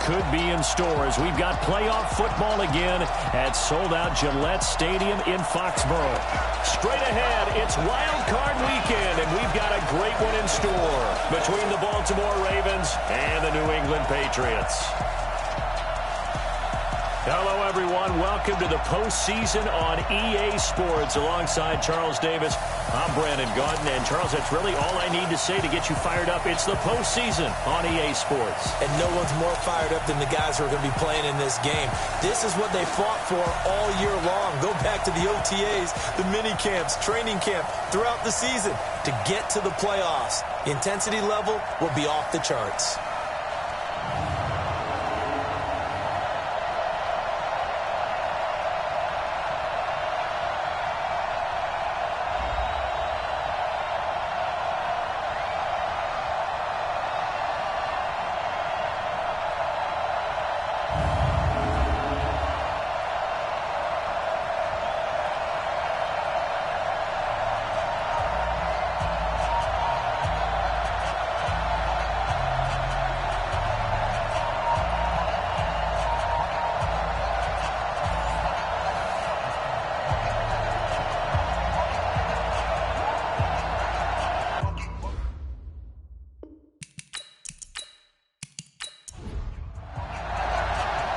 could be in store as we've got playoff football again at sold-out Gillette Stadium in Foxborough. Straight ahead, it's Wild Card Weekend, and we've got a great one in store between the Baltimore Ravens and the New England Patriots. Hello, everyone. Welcome to the postseason on EA Sports. Alongside Charles Davis, I'm Brandon Gaudin. And, Charles, that's really all I need to say to get you fired up. It's the postseason on EA Sports. And no one's more fired up than the guys who are going to be playing in this game. This is what they fought for all year long. Go back to the OTAs, the mini camps, training camp, throughout the season to get to the playoffs. The intensity level will be off the charts.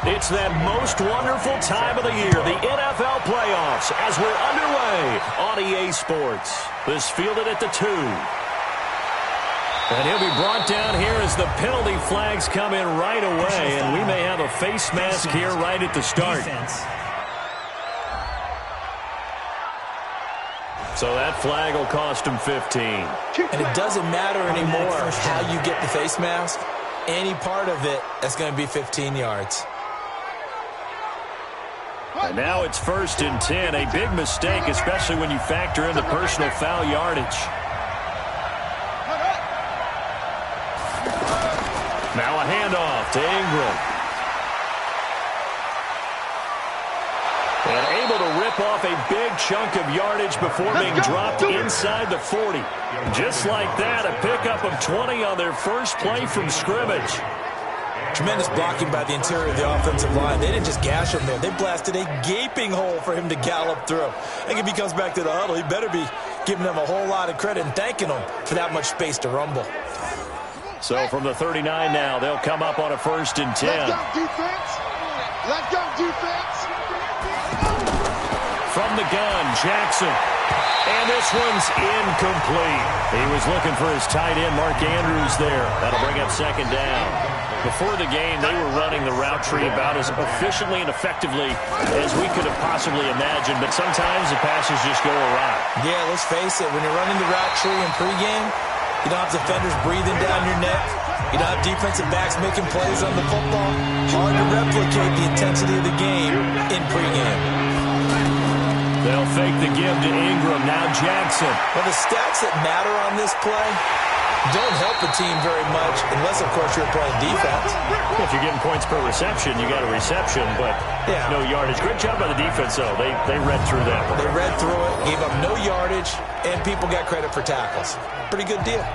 It's that most wonderful time of the year, the NFL playoffs, as we're underway on EA Sports. This fielded at the 2. And he'll be brought down here as the penalty flags come in right away, and we may have a face mask here right at the start. So that flag will cost him 15. And it doesn't matter anymore how you get the face mask. Any part of it is going to be 15 yards. And now it's 1st and 10. A big mistake, especially when you factor in the personal foul yardage. Now a handoff to Ingram. And able to rip off a big chunk of yardage before being dropped inside the 40. Just like that, a pickup of 20 on their first play from scrimmage. Tremendous blocking by the interior of the offensive line. They didn't just gash him there. They blasted a gaping hole for him to gallop through. I think if he comes back to the huddle, he better be giving them a whole lot of credit and thanking them for that much space to rumble. So from the 39 now, they'll come up on a 1st and 10. Let's go, defense. Let's go, defense. From the gun, Jackson. And this one's incomplete. He was looking for his tight end, Mark Andrews, there. That'll bring up 2nd down. Before the game, they were running the route tree about as efficiently and effectively as we could have possibly imagined, but sometimes the passes just go awry. Yeah, let's face it. When you're running the route tree in pregame, you don't have defenders breathing down your neck. You don't have defensive backs making plays on the football. Hard to replicate the intensity of the game in pregame. They'll fake the give to Ingram. Now Jackson. Well, the stats that matter on this play don't help a team very much unless, of course, you're playing defense. If you're getting points per reception, you got a reception, but no yardage. Great job by the defense, though. They read through that one. They read through it, gave up no yardage, and people got credit for tackles. Pretty good deal.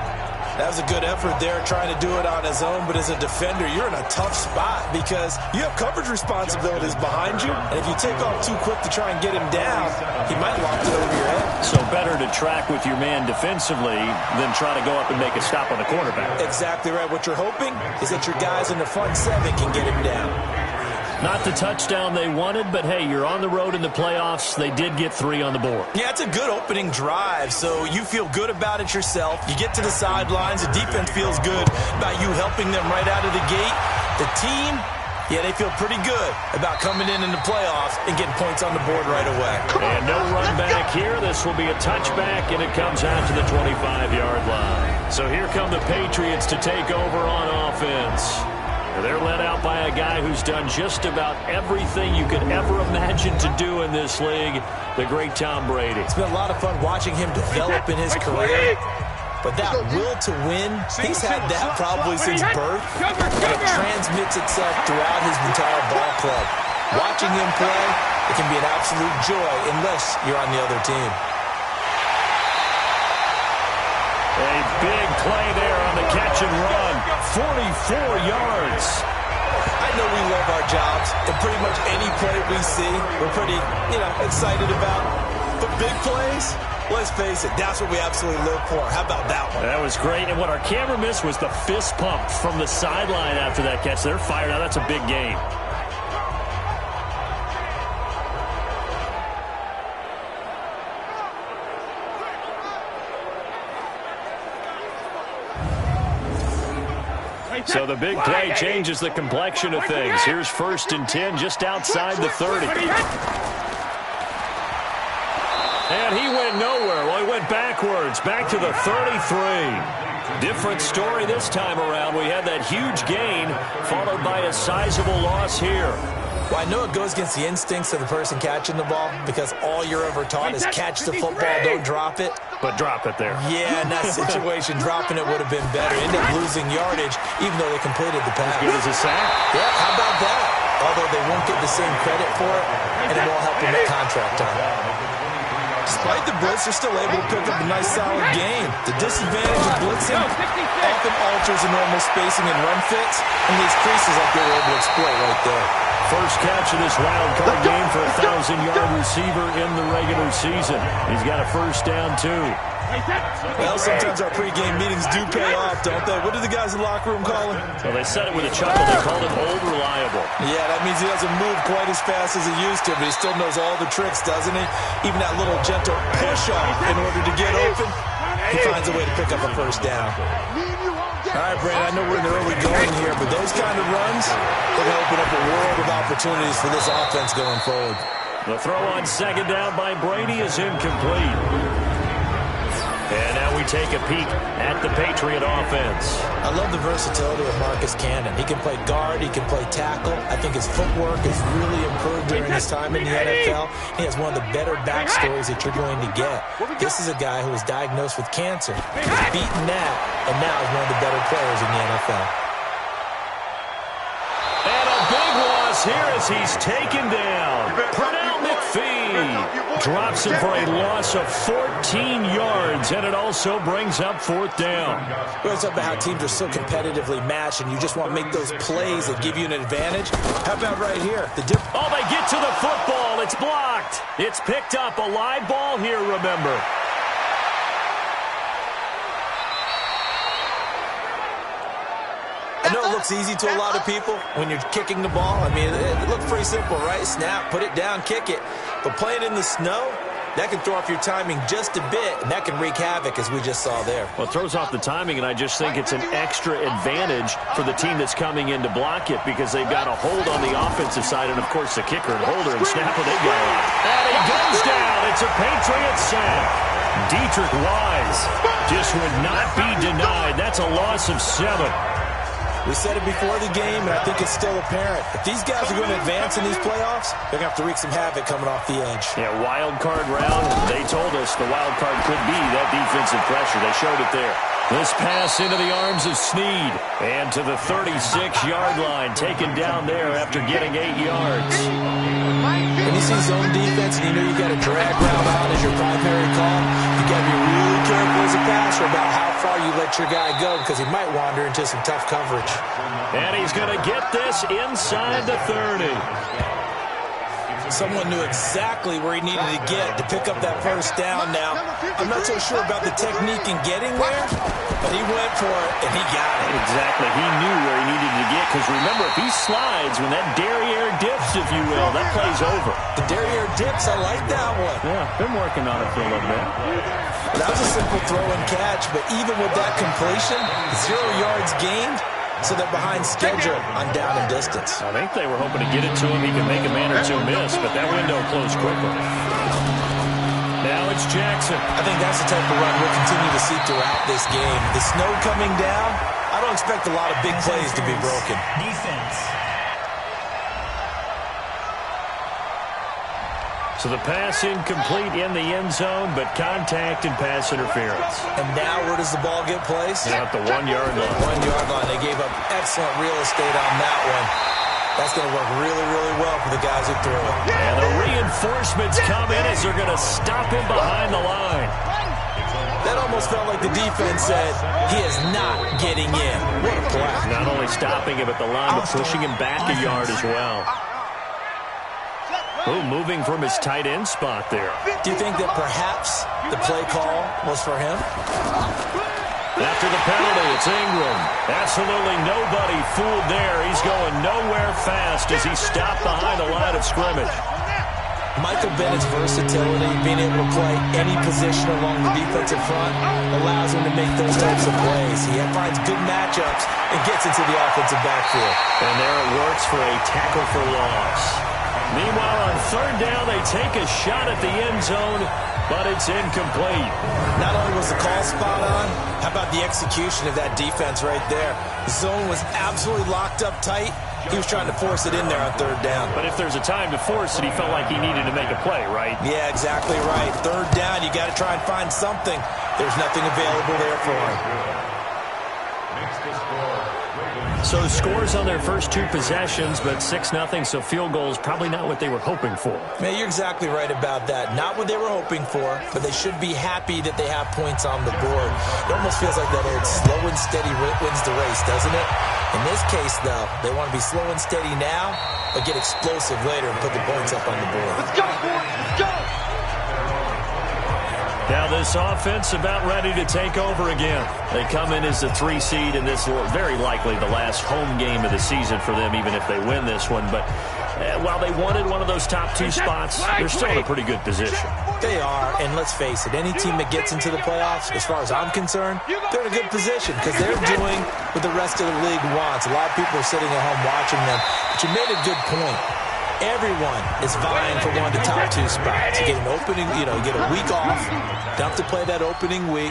That was a good effort there trying to do it on his own, but as a defender, you're in a tough spot because you have coverage responsibilities behind you, and if you take off too quick to try and get him down, he might lock it over your head. So better to track with your man defensively than try to go up and make a stop on the quarterback. Exactly right. What you're hoping is that your guys in the front 7 can get him down. Not the touchdown they wanted, but hey, you're on the road in the playoffs. They did get 3 on the board. Yeah, it's a good opening drive, so you feel good about it yourself. You get to the sidelines. The defense feels good about you helping them right out of the gate. The team, yeah, they feel pretty good about coming in the playoffs and getting points on the board right away. And no run back here. This will be a touchback, and it comes out to the 25-yard line. So here come the Patriots to take over on offense. They're led out by a guy who's done just about everything you could ever imagine to do in this league, the great Tom Brady. It's been a lot of fun watching him develop in his career. But that will to win, he's had that probably since birth. And it transmits itself throughout his entire ball club. Watching him play, it can be an absolute joy unless you're on the other team. A big play there on the catch and run. 44 yards. I jobs, and pretty much any play we see, we're pretty, excited about. But big plays, let's face it, that's what we absolutely live for. How about that one? That was great, and what our camera missed was the fist pump from the sideline after that catch. They're fired out. That's a big game. So the big play changes the complexion of things. Here's 1st and 10 just outside the 30. And he went nowhere. Well, he went backwards, back to the 33. Different story this time around. We had that huge gain followed by a sizable loss here. Well, I know it goes against the instincts of the person catching the ball because all you're ever taught is catch the football, don't drop it. But drop it there. Yeah, in that situation, dropping it would have been better. Ended up losing yardage, even though they completed the pass. As good as a sack. Yeah, how about that? Although they won't get the same credit for it, and it won't help them at contract time. Despite the blitz, they're still able to pick up a nice, solid gain. The disadvantage of blitzing often alters the normal spacing and run fits, and these creases like they were able to exploit right there. First catch of this wild card game for a 1,000-yard receiver in the regular season. He's got a first down, too. Well, sometimes our pregame meetings do pay off, don't they? What do the guys in the locker room call him? Well, they said it with a chuckle. They called him old reliable. Yeah, that means he doesn't move quite as fast as he used to, but he still knows all the tricks, doesn't he? Even that little gentle push-off in order to get open, he finds a way to pick up a first down. All right, Brandon, I know we're in the early going here, but those kind of runs, they're going to open up a world of opportunities for this offense going forward. The throw on 2nd down by Brady is incomplete. And now we take a peek at the Patriot offense. I love the versatility of Marcus Cannon. He can play guard, he can play tackle. I think his footwork has really improved during his time in the NFL. He has one of the better backstories that you're going to get. This is a guy who was diagnosed with cancer, has beaten that, and now is one of the better players in the NFL. And a big loss here as he's taken down. Pernell McPhee drops him for a loss of 14 yards, and it also brings up 4th down. We're talking about how teams are so competitively matched, and you just want to make those plays that give you an advantage. How about right here? Oh, they get to the football. It's blocked. It's picked up. A live ball here, remember. I know it looks easy to a lot of people when you're kicking the ball. I mean, it looks pretty simple, right? Snap, put it down, kick it. But playing in the snow, that can throw off your timing just a bit, and that can wreak havoc, as we just saw there. Well, it throws off the timing, and I just think it's an extra advantage for the team that's coming in to block it because they've got a hold on the offensive side, and, of course, the kicker and holder and snapper, they've got a lot. And he goes down. It's a Patriot sack. Dietrich Wise just would not be denied. That's a loss of 7. We said it before the game, and I think it's still apparent. If these guys are going to advance in these playoffs, they're going to have to wreak some havoc coming off the edge. Yeah, wild card round. They told us the wild card could be that defensive pressure. They showed it there. This pass into the arms of Snead. And to the 36-yard line, taken down there after getting 8 yards. When you see zone defense and you know you got a drag route out as your primary call, you got to be really careful as a passer about how far you let your guy go because he might wander into some tough coverage. And he's going to get this inside the 30. Someone knew exactly where he needed to get to pick up that first down now. I'm not so sure about the technique in getting there, but he went for it, and he got it. Exactly. He knew where he needed to get, because remember, if he slides, when that derriere dips, if you will, that play's over. The derriere dips, I like that one. Yeah, been working on it for a little bit. That was a simple throw and catch, but even with that completion, 0 yards gained, so they're behind schedule on down and distance. I think they were hoping to get it to him. He could make a man or two miss, but that window closed quickly. Now it's Jackson. I think that's the type of run we'll continue to see throughout this game. The snow coming down, I don't expect a lot of big plays to be broken. Defense. So the pass incomplete in the end zone, but contact and pass interference. And now where does the ball get placed? At the 1 yard line. 1 yard line. They gave up excellent real estate on that one. That's going to work really, really well for the guys who threw it. And the reinforcements come in as they're going to stop him behind the line. That almost felt like the defense said, he is not getting in. What a play. Not only stopping him at the line, but pushing him back a yard as well. Oh, moving from his tight end spot there. Do you think that perhaps the play call was for him? After the penalty, it's Ingram. Absolutely nobody fooled there. He's going nowhere fast as he stopped behind the line of scrimmage. Michael Bennett's versatility, being able to play any position along the defensive front, allows him to make those types of plays. He finds good matchups and gets into the offensive backfield. And there it works for a tackle for loss. Meanwhile, on third down, they take a shot at the end zone, but it's incomplete. Not only was the call spot on, how about the execution of that defense right there? The zone was absolutely locked up tight. He was trying to force it in there on third down. But if there's a time to force it, he felt like he needed to make a play, right? Yeah, exactly right. Third down, you got to try and find something. There's nothing available there for him. So scores on their first two possessions, but 6-0, so field goal is probably not what they were hoping for. Man, you're exactly right about that. Not what they were hoping for, but they should be happy that they have points on the board. It almost feels like that old slow and steady wins the race, doesn't it? In this case, though, they want to be slow and steady now, but get explosive later and put the points up on the board. Let's go, boys. Let's go. Now this offense about ready to take over again. They come in as the 3 seed, and this is very likely the last home game of the season for them, even if they win this one. But while they wanted one of those top 2 spots, they're still in a pretty good position. They are, and let's face it, any team that gets into the playoffs, as far as I'm concerned, they're in a good position because they're doing what the rest of the league wants. A lot of people are sitting at home watching them, but you made a good point. Everyone is vying for one of the top 2 spots. You get an opening, you get a week off, don't have to play that opening week,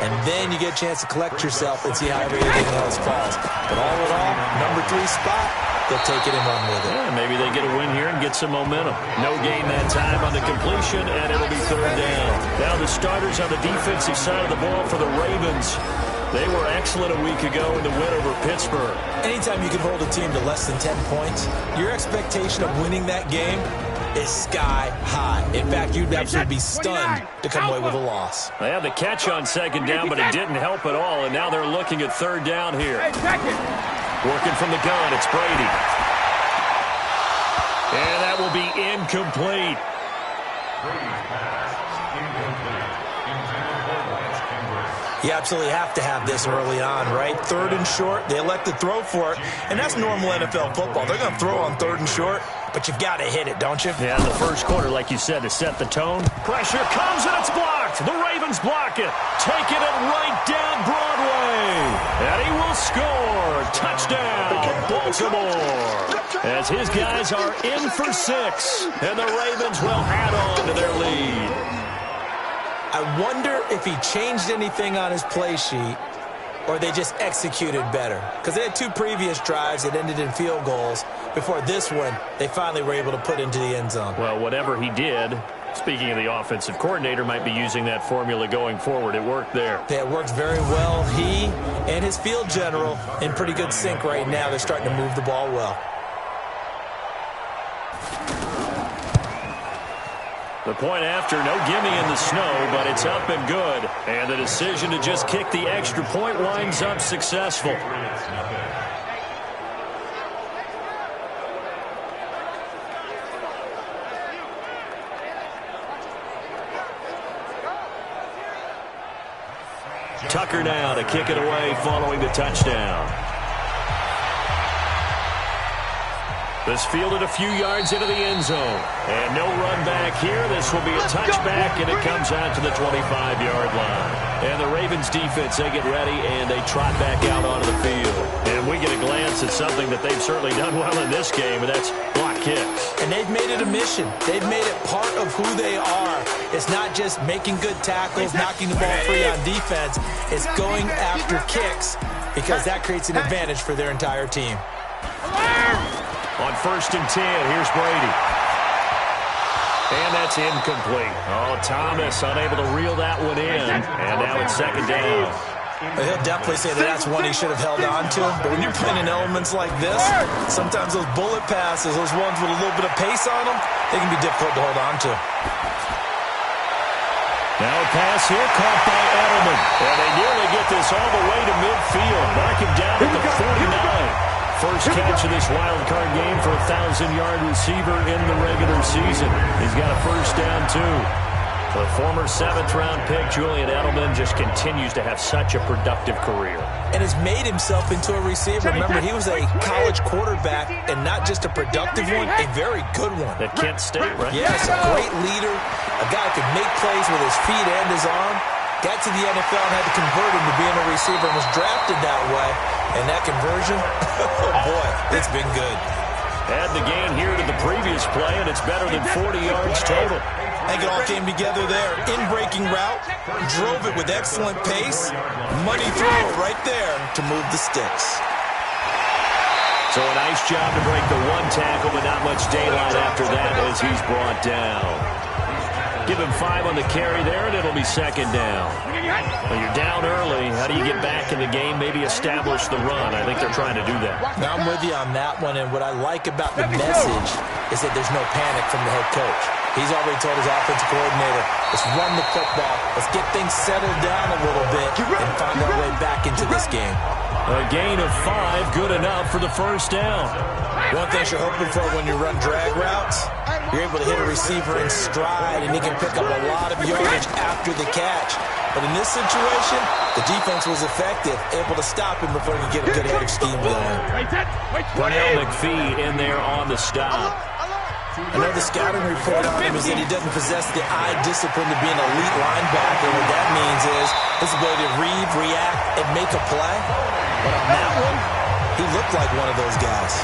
and then you get a chance to collect yourself and see how everything else falls. But all in all, number 3 spot, they'll take it and run with it. Yeah, maybe they get a win here and get some momentum. No gain that time on the completion, and it'll be third down. Now the starters on the defensive side of the ball for the Ravens. They were excellent a week ago in the win over Pittsburgh. Anytime you can hold a team to less than 10 points, your expectation of winning that game is sky high. In fact, you'd absolutely be stunned to come away with a loss. They had the catch on second down, but it didn't help at all, and now they're looking at third down here. Working from the gun, it's Brady. And that will be incomplete. You absolutely have to have this early on, right? Third and short, they elect to throw for it, and that's normal NFL football. They're going to throw on third and short, but you've got to hit it, don't you? Yeah, in the first quarter, like you said, to set the tone. Pressure comes, and it's blocked. The Ravens block it, taking it right down Broadway. And he will score. Touchdown, Baltimore. As his guys are in for 6, and the Ravens will add on to their lead. I wonder if he changed anything on his play sheet or they just executed better. Because they had 2 previous drives that ended in field goals. Before this one, they finally were able to put into the end zone. Well, whatever he did, speaking of the offensive coordinator, might be using that formula going forward. It worked there. Yeah, it worked very well. He and his field general in pretty good sync right now. They're starting to move the ball well. The point after, no gimme in the snow, but it's up and good. And the decision to just kick the extra point winds up successful. Tucker now to kick it away following the touchdown. This fielded a few yards into the end zone. And no run back here. This will be a touchback, and it comes out to the 25-yard line. And the Ravens defense, they get ready, and they trot back out onto the field. And we get a glance at something that they've certainly done well in this game, and that's block kicks. And they've made it a mission. They've made it part of who they are. It's not just making good tackles, knocking the ball free on defense. It's going after kicks because that creates an advantage for their entire team. On 1st and 10, here's Brady. And that's incomplete. Oh, Thomas unable to reel that one in. And now it's second down. He'll definitely say that that's one he should have held on to. But when you're playing in elements like this, sometimes those bullet passes, those ones with a little bit of pace on them, they can be difficult to hold on to. Now a pass here caught by Edelman. And they nearly get this all the way to midfield. Mark him down at the 49. First catch of this wild card game for a 1,000-yard receiver in the regular season. He's got a first down, too. The former 7th-round pick, Julian Edelman, just continues to have such a productive career. And has made himself into a receiver. Remember, he was a college quarterback, and not just a productive one, a very good one. At Kent State, right? Yes, a great leader, a guy who could make plays with his feet and his arm. Got to the NFL and had to convert him to being a receiver and was drafted that way. And that conversion, oh boy, it's been good. Add the gain here to the previous play, and it's better than 40 yards total. I think it all came together there. In-breaking route, drove it with excellent pace. Money throw right there to move the sticks. So a nice job to break the one tackle, but not much daylight after that as he's brought down. Give him 5 on the carry there, and it'll be second down. Well, you're down early. How do you get back in the game, maybe establish the run? I think they're trying to do that. Now, I'm with you on that one, and what I like about the message is that there's no panic from the head coach. He's already told his offensive coordinator, let's run the football, let's get things settled down a little bit, and find our way back into this game. A gain of 5, good enough for the first down. One thing you're hoping for when you run drag routes, you're able to hit a receiver in stride, and he can pick up a lot of yardage after the catch. But in this situation, the defense was effective, able to stop him before he could get a good head of scheme going. Brunell McPhee in there on the stop. I know the scouting report on him is that he doesn't possess the eye discipline to be an elite linebacker. What that means is his ability to read, react, and make a play. But on that one, he looked like one of those guys.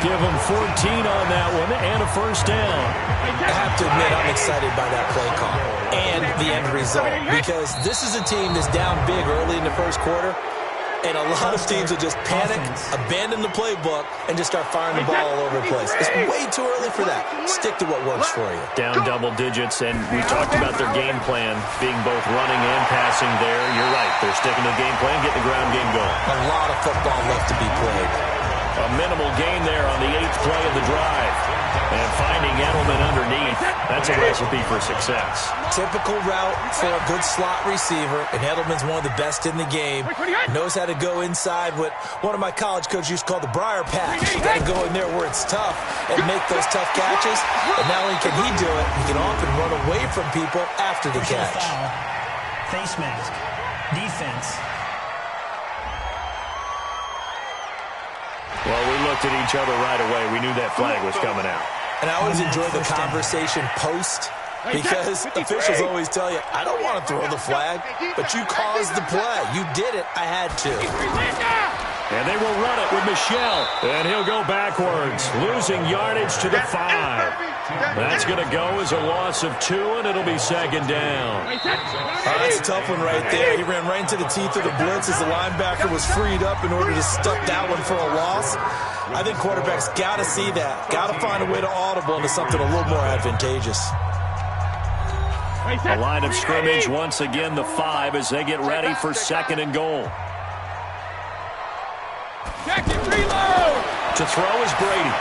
Give him 14 on that one and a first down. I have to admit, I'm excited by that play call and the end result, because this is a team that's down big early in the first quarter, and a lot of teams will just panic, abandon the playbook, and just start firing the ball all over the place. It's way too early for that. Stick to what works for you. Down double digits, and we talked about their game plan being both running and passing there. You're right. They're sticking to the game plan, getting the ground game going. A lot of football left to be played. A minimal gain there on the 8th play of the drive. And finding Edelman underneath, that's a recipe for success. Typical route for a good slot receiver, and Edelman's one of the best in the game. Knows how to go inside what one of my college coaches used to call the briar patch. You got to go in there where it's tough and make those tough catches. And not only can he do it, he can often run away from people after the catch. Face mask. Defense. Well, we looked at each other right away. We knew that flag was coming out. And I always enjoy the conversation post, because officials always tell you, I don't want to throw the flag, but you caused the play. You did it. I had to. And they will run it with Michel. And he'll go backwards, losing yardage to the 5. That's going to go as a loss of 2, and it'll be second down. That's a tough one right there. He ran right into the teeth of the blitz as the linebacker was freed up in order to stuff that one for a loss. I think quarterbacks got to see that. Got to find a way to audible into something a little more advantageous. A line of scrimmage once again, the 5, as they get ready for second and goal. To throw is Brady.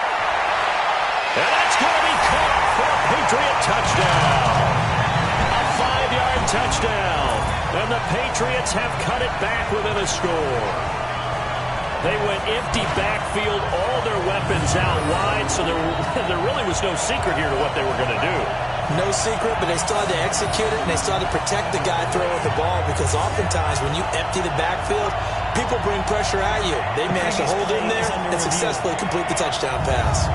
And that's going to be caught for a Patriot touchdown. A 5-yard touchdown. And the Patriots have cut it back within a score. They went empty backfield, all their weapons out wide, so there really was no secret here to what they were going to do. No secret, but they still had to execute it, and they still had to protect the guy throwing the ball, because oftentimes when you empty the backfield, people bring pressure at you. They managed to hold in there and successfully complete the touchdown pass.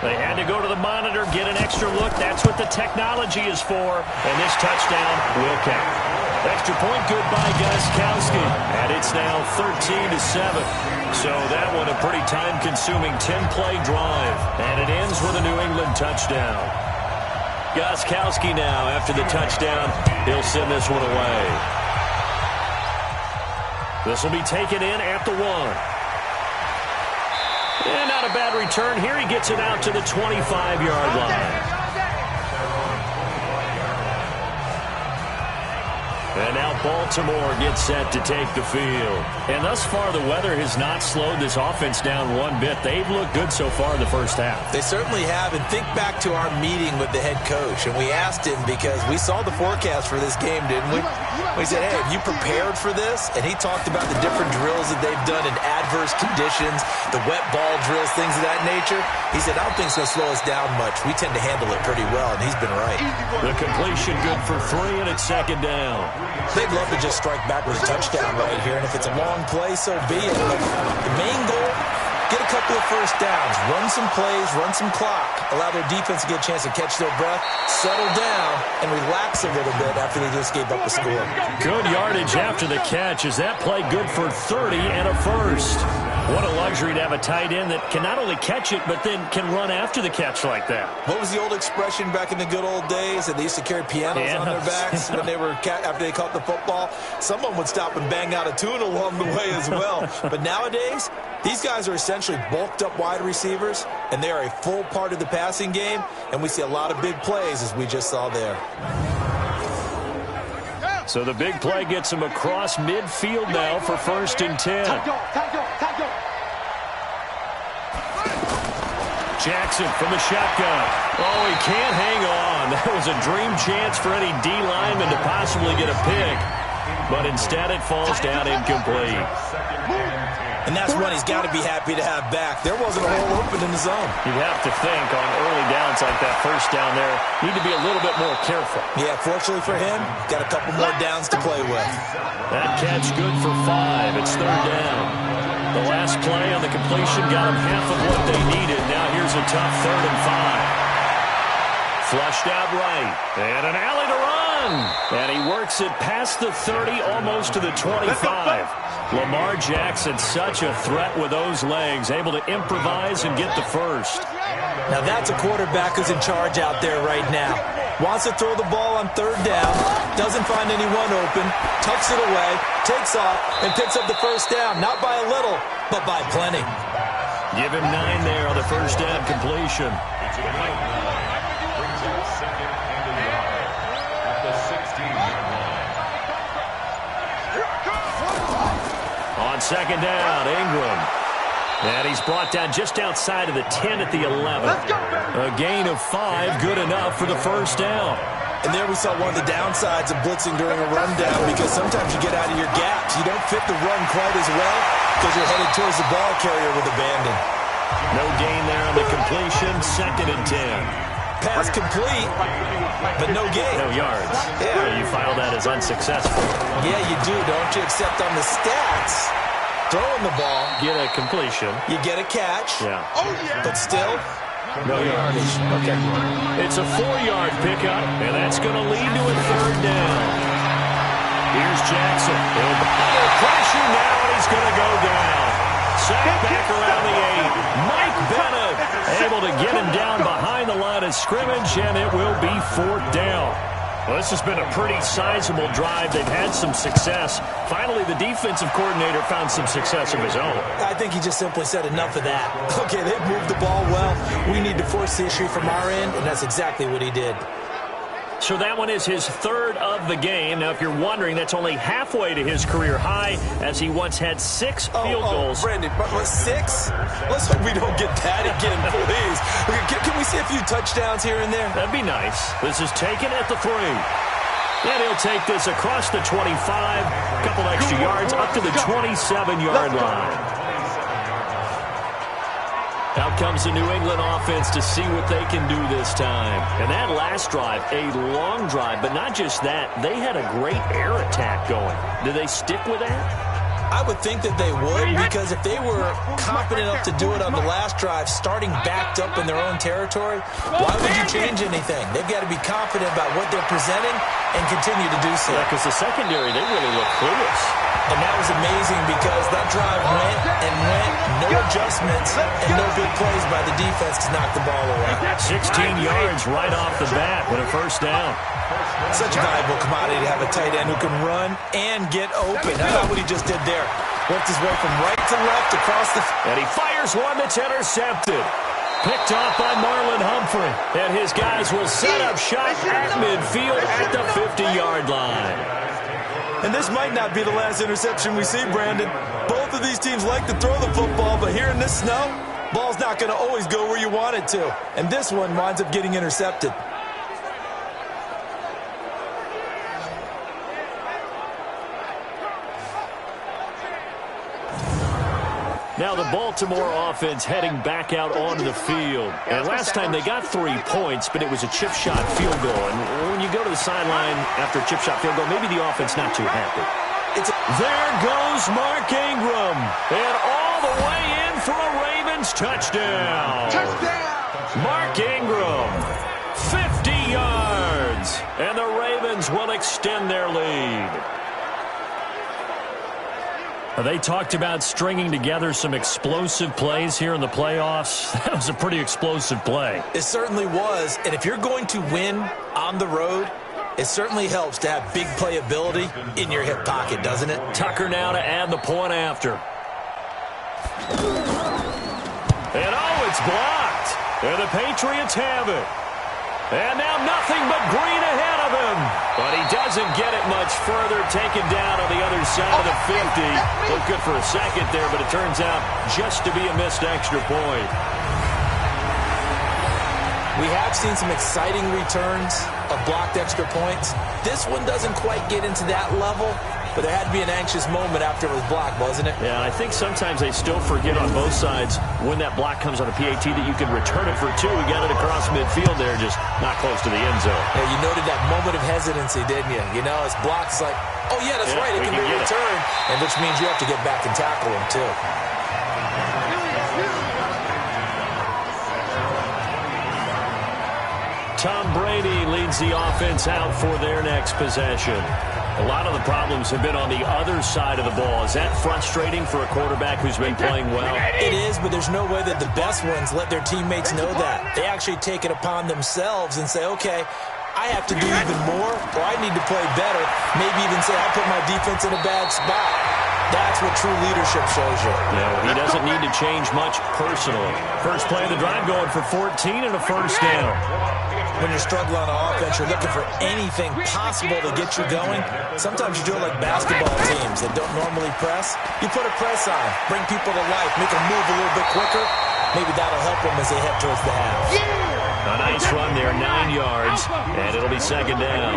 They had to go to the monitor, get an extra look. That's what the technology is for. And this touchdown will count. Extra point, good by Gostkowski. And it's now 13-7. So that one a pretty time-consuming 10-play drive. And it ends with a New England touchdown. Gostkowski now, after the touchdown, he'll send this one away. This will be taken in at the 1. And not a bad return here. He gets it out to the 25-yard line. And now Baltimore gets set to take the field. And thus far, the weather has not slowed this offense down one bit. They've looked good so far in the first half. They certainly have. And think back to our meeting with the head coach. And we asked him because we saw the forecast for this game, didn't we? We said, hey, have you prepared for this? And he talked about the different drills that they've done in adverse conditions, the wet ball drills, things of that nature. He said, I don't think it's going to slow us down much. We tend to handle it pretty well, and he's been right. The completion good for 3, and it's second down. They'd love to just strike back with a touchdown right here, and if it's a long play, so be it. But the main goal, get a couple of first downs, run some plays, run some clock, allow their defense to get a chance to catch their breath, settle down, and relax a little bit after they just gave up a score. Good yardage after the catch. Is that play good for 30 and a first? What a luxury to have a tight end that can not only catch it, but then can run after the catch like that. What was the old expression back in the good old days that they used to carry pianos on their backs when they were after they caught the football? Someone would stop and bang out a tune along the way as well. But nowadays, these guys are essentially bulked up wide receivers, and they are a full part of the passing game, and we see a lot of big plays as we just saw there. So the big play gets him across midfield now for 1st and 10. Jackson from the shotgun. Oh, he can't hang on. That was a dream chance for any D lineman to possibly get a pick. But instead it falls down incomplete. And that's one he's got to be happy to have back. There wasn't a hole open in the zone. You'd have to think on early downs like that first down there, need to be a little bit more careful. Yeah, fortunately for him, got a couple more downs to play with. That catch good for 5. It's 3rd down. The last play on the completion got them half of what they needed. Now here's a tough 3rd and 5. Flushed out right. And an alley to run. And he works it past the 30, almost to the 25. Lamar Jackson, such a threat with those legs, able to improvise and get the first. Now that's a quarterback who's in charge out there right now. Wants to throw the ball on 3rd down, doesn't find anyone open, tucks it away, takes off, and picks up the first down. Not by a little, but by plenty. Give him 9 there on the first down completion. On 2nd down, Ingram. And he's brought down just outside of the 10 at the 11. A gain of 5, good enough for the first down. And there we saw one of the downsides of blitzing during a rundown, because sometimes you get out of your gaps. You don't fit the run quite as well because you're headed towards the ball carrier with abandon. No gain there on the completion, 2nd and 10. Pass complete, but no gain. No yards. Yeah. You file that as unsuccessful. Yeah, you do, don't you? Except on the stats, throwing the ball, get a completion. You get a catch. Yeah. But still, no yardage. Okay. It's a 4-yard pickup, and that's going to lead to a 3rd down. Here's Jackson. Under pressure now, and he's going to go down. Sacked back around the 8. Mike Bennett able to get him down behind the line of scrimmage, and it will be 4th down. Well, this has been a pretty sizable drive. They've had some success. Finally, the defensive coordinator found some success of his own. I think he just simply said enough of that. Okay, they've moved the ball well. We need to force the issue from our end, and that's exactly what he did. So that one is his 3rd of the game. Now, if you're wondering, that's only halfway to his career high, as he once had 6 field goals. Brandon, 6? Let's hope we don't get that again, please. Can we see a few touchdowns here and there? That'd be nice. This is taken at the 3. And he'll take this across the 25, a couple extra yards, up to the 27-yard line. Out comes the New England offense to see what they can do this time. And that last drive, a long drive, but not just that. They had a great air attack going. Do they stick with that? I would think that they would, because if they were confident enough to do it on the last drive, starting backed up in their own territory, why would you change anything? They've got to be confident about what they're presenting and continue to do so. Yeah, because the secondary, they really look clueless. And that was amazing, because that drive went and went, no adjustments, and no big plays by the defense to knock the ball away. 16 yards right off the bat with a first down. Such a valuable commodity to have a tight end who can run and get open. How about what he just did there? there. Worked his way from right to left across the... And he fires one that's intercepted. Picked off by Marlon Humphrey. And his guys will set up shop at midfield at the 50-yard line. And this might not be the last interception we see, Brandon. Both of these teams like to throw the football, but here in this snow, ball's not going to always go where you want it to. And this one winds up getting intercepted. Now the Baltimore offense heading back out onto the field. And last time they got 3 points, but it was a chip shot field goal. And when you go to the sideline after a chip shot field goal, maybe the offense not too happy. There goes Mark Ingram. And all the way in for a Ravens touchdown. Mark Ingram, 50 yards. And the Ravens will extend their lead. They talked about stringing together some explosive plays here in the playoffs. That was a pretty explosive play. It certainly was. And if you're going to win on the road, it certainly helps to have big playability in your hip pocket, doesn't it? Tucker now to add the point after. And oh, it's blocked. And the Patriots have it. And now nothing but green ahead of him. But he doesn't get it much further. Taken down on the other side of the 50. Looked good for a second there, but it turns out just to be a missed extra point. We have seen some exciting returns of blocked extra points. This one doesn't quite get into that level, but there had to be an anxious moment after it was blocked, wasn't it? Yeah, I think sometimes they still forget on both sides when that block comes on a PAT that you can return it for 2. We got it across midfield there, just not close to the end zone. Yeah, you noted that moment of hesitancy, didn't you? You know, it's blocked. It's like, oh, yeah, that's right. It can be returned, and which means you have to get back and tackle him, too. Tom Brady leads the offense out for their next possession. A lot of the problems have been on the other side of the ball. Is that frustrating for a quarterback who's been playing well? It is, but there's no way that the best ones let their teammates know that. They actually take it upon themselves and say, okay, I have to do even more, or I need to play better. Maybe even say, I put my defense in a bad spot. That's what true leadership shows you. Yeah, he doesn't need to change much personally. First play of the drive going for 14 and a first down. When you're struggling on offense, you're looking for anything possible to get you going. Sometimes you do it like basketball teams that don't normally press. You put a press on, bring people to life, make them move a little bit quicker. Maybe that'll help them as they head towards the half. A nice run there, 9 yards, and it'll be second down.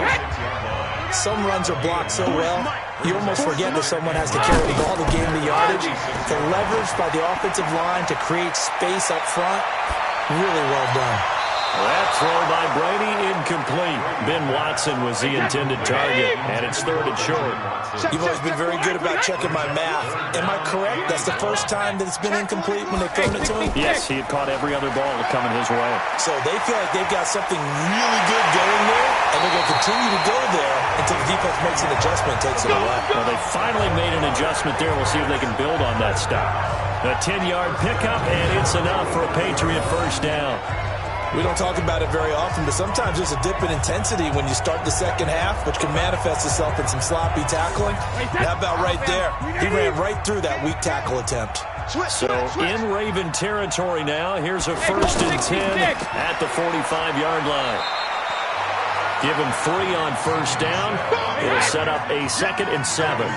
Some runs are blocked so well, you almost forget that someone has to carry the ball to gain the yardage. The leverage by the offensive line to create space up front, really well done. That throw by Brady incomplete. Ben Watson was the intended target, and it's third and short. You've always been very good about checking my math. Am I correct? That's the first time that it's been incomplete when they've thrown it to him? Yes, he had caught every other ball coming his way. So they feel like they've got something really good going there, and they're going to continue to go there until the defense makes an adjustment and takes it away. Well, they finally made an adjustment there. We'll see if they can build on that stop. A 10-yard pickup, and it's enough for a Patriot first down. We don't talk about it very often, but sometimes there's a dip in intensity when you start the second half, which can manifest itself in some sloppy tackling. How about right there? He ran right through that weak tackle attempt. So in Raven territory now, here's a first and 10 at the 45-yard line. Give him 3 on first down. It'll set up a 2nd and 7.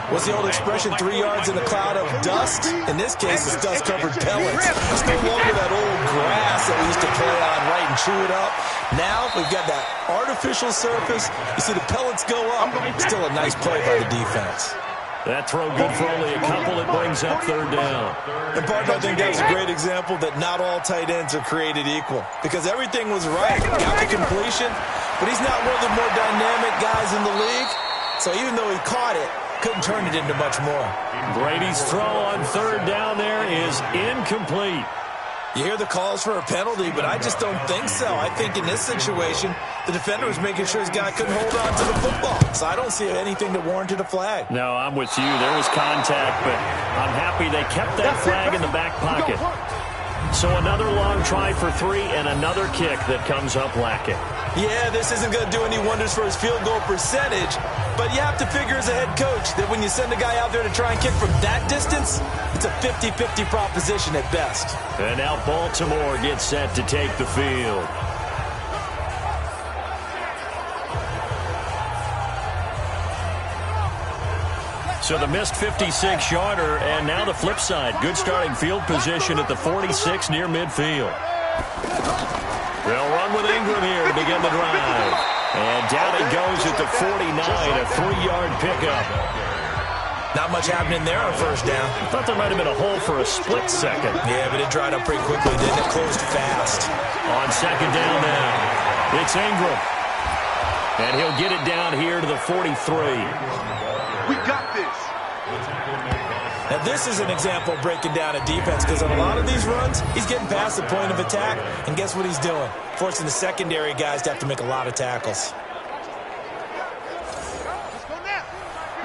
What's the old expression, 3 yards in a cloud of dust? In this case, it's dust-covered pellets. It's no longer that old grass that we used to play on, right, and chew it up. Now we've got that artificial surface. You see the pellets go up. Still a nice play by the defense. That throw good for only a couple. It brings up third down. And partner, I think that was a great example that not all tight ends are created equal. Because everything was right. Got the completion, but he's not one of the more dynamic guys in the league. So even though he caught it, couldn't turn it into much more. Brady's throw on third down there is incomplete. You hear the calls for a penalty, but I just don't think so. I think in this situation, the defender was making sure his guy couldn't hold on to the football. So I don't see anything that warranted a flag. No, I'm with you. There was contact, but I'm happy they kept that flag in the back pocket. So another long try for 3 and another kick that comes up lacking. Yeah, this isn't going to do any wonders for his field goal percentage, but you have to figure as a head coach that when you send a guy out there to try and kick from that distance, it's a 50-50 proposition at best. And now Baltimore gets set to take the field. So the missed 56-yarder, and now the flip side. Good starting field position at the 46 near midfield. They'll run with Ingram here to begin the drive. And down he goes at the 49, a 3-yard pickup. Not much happening there on first down. I thought there might have been a hole for a split second. Yeah, but it dried up pretty quickly, didn't it? Closed fast. On second down now, it's Ingram. And he'll get it down here to the 43. We got this. Now, this is an example of breaking down a defense because on a lot of these runs, he's getting past the point of attack, and guess what he's doing? Forcing the secondary guys to have to make a lot of tackles. Let's go now.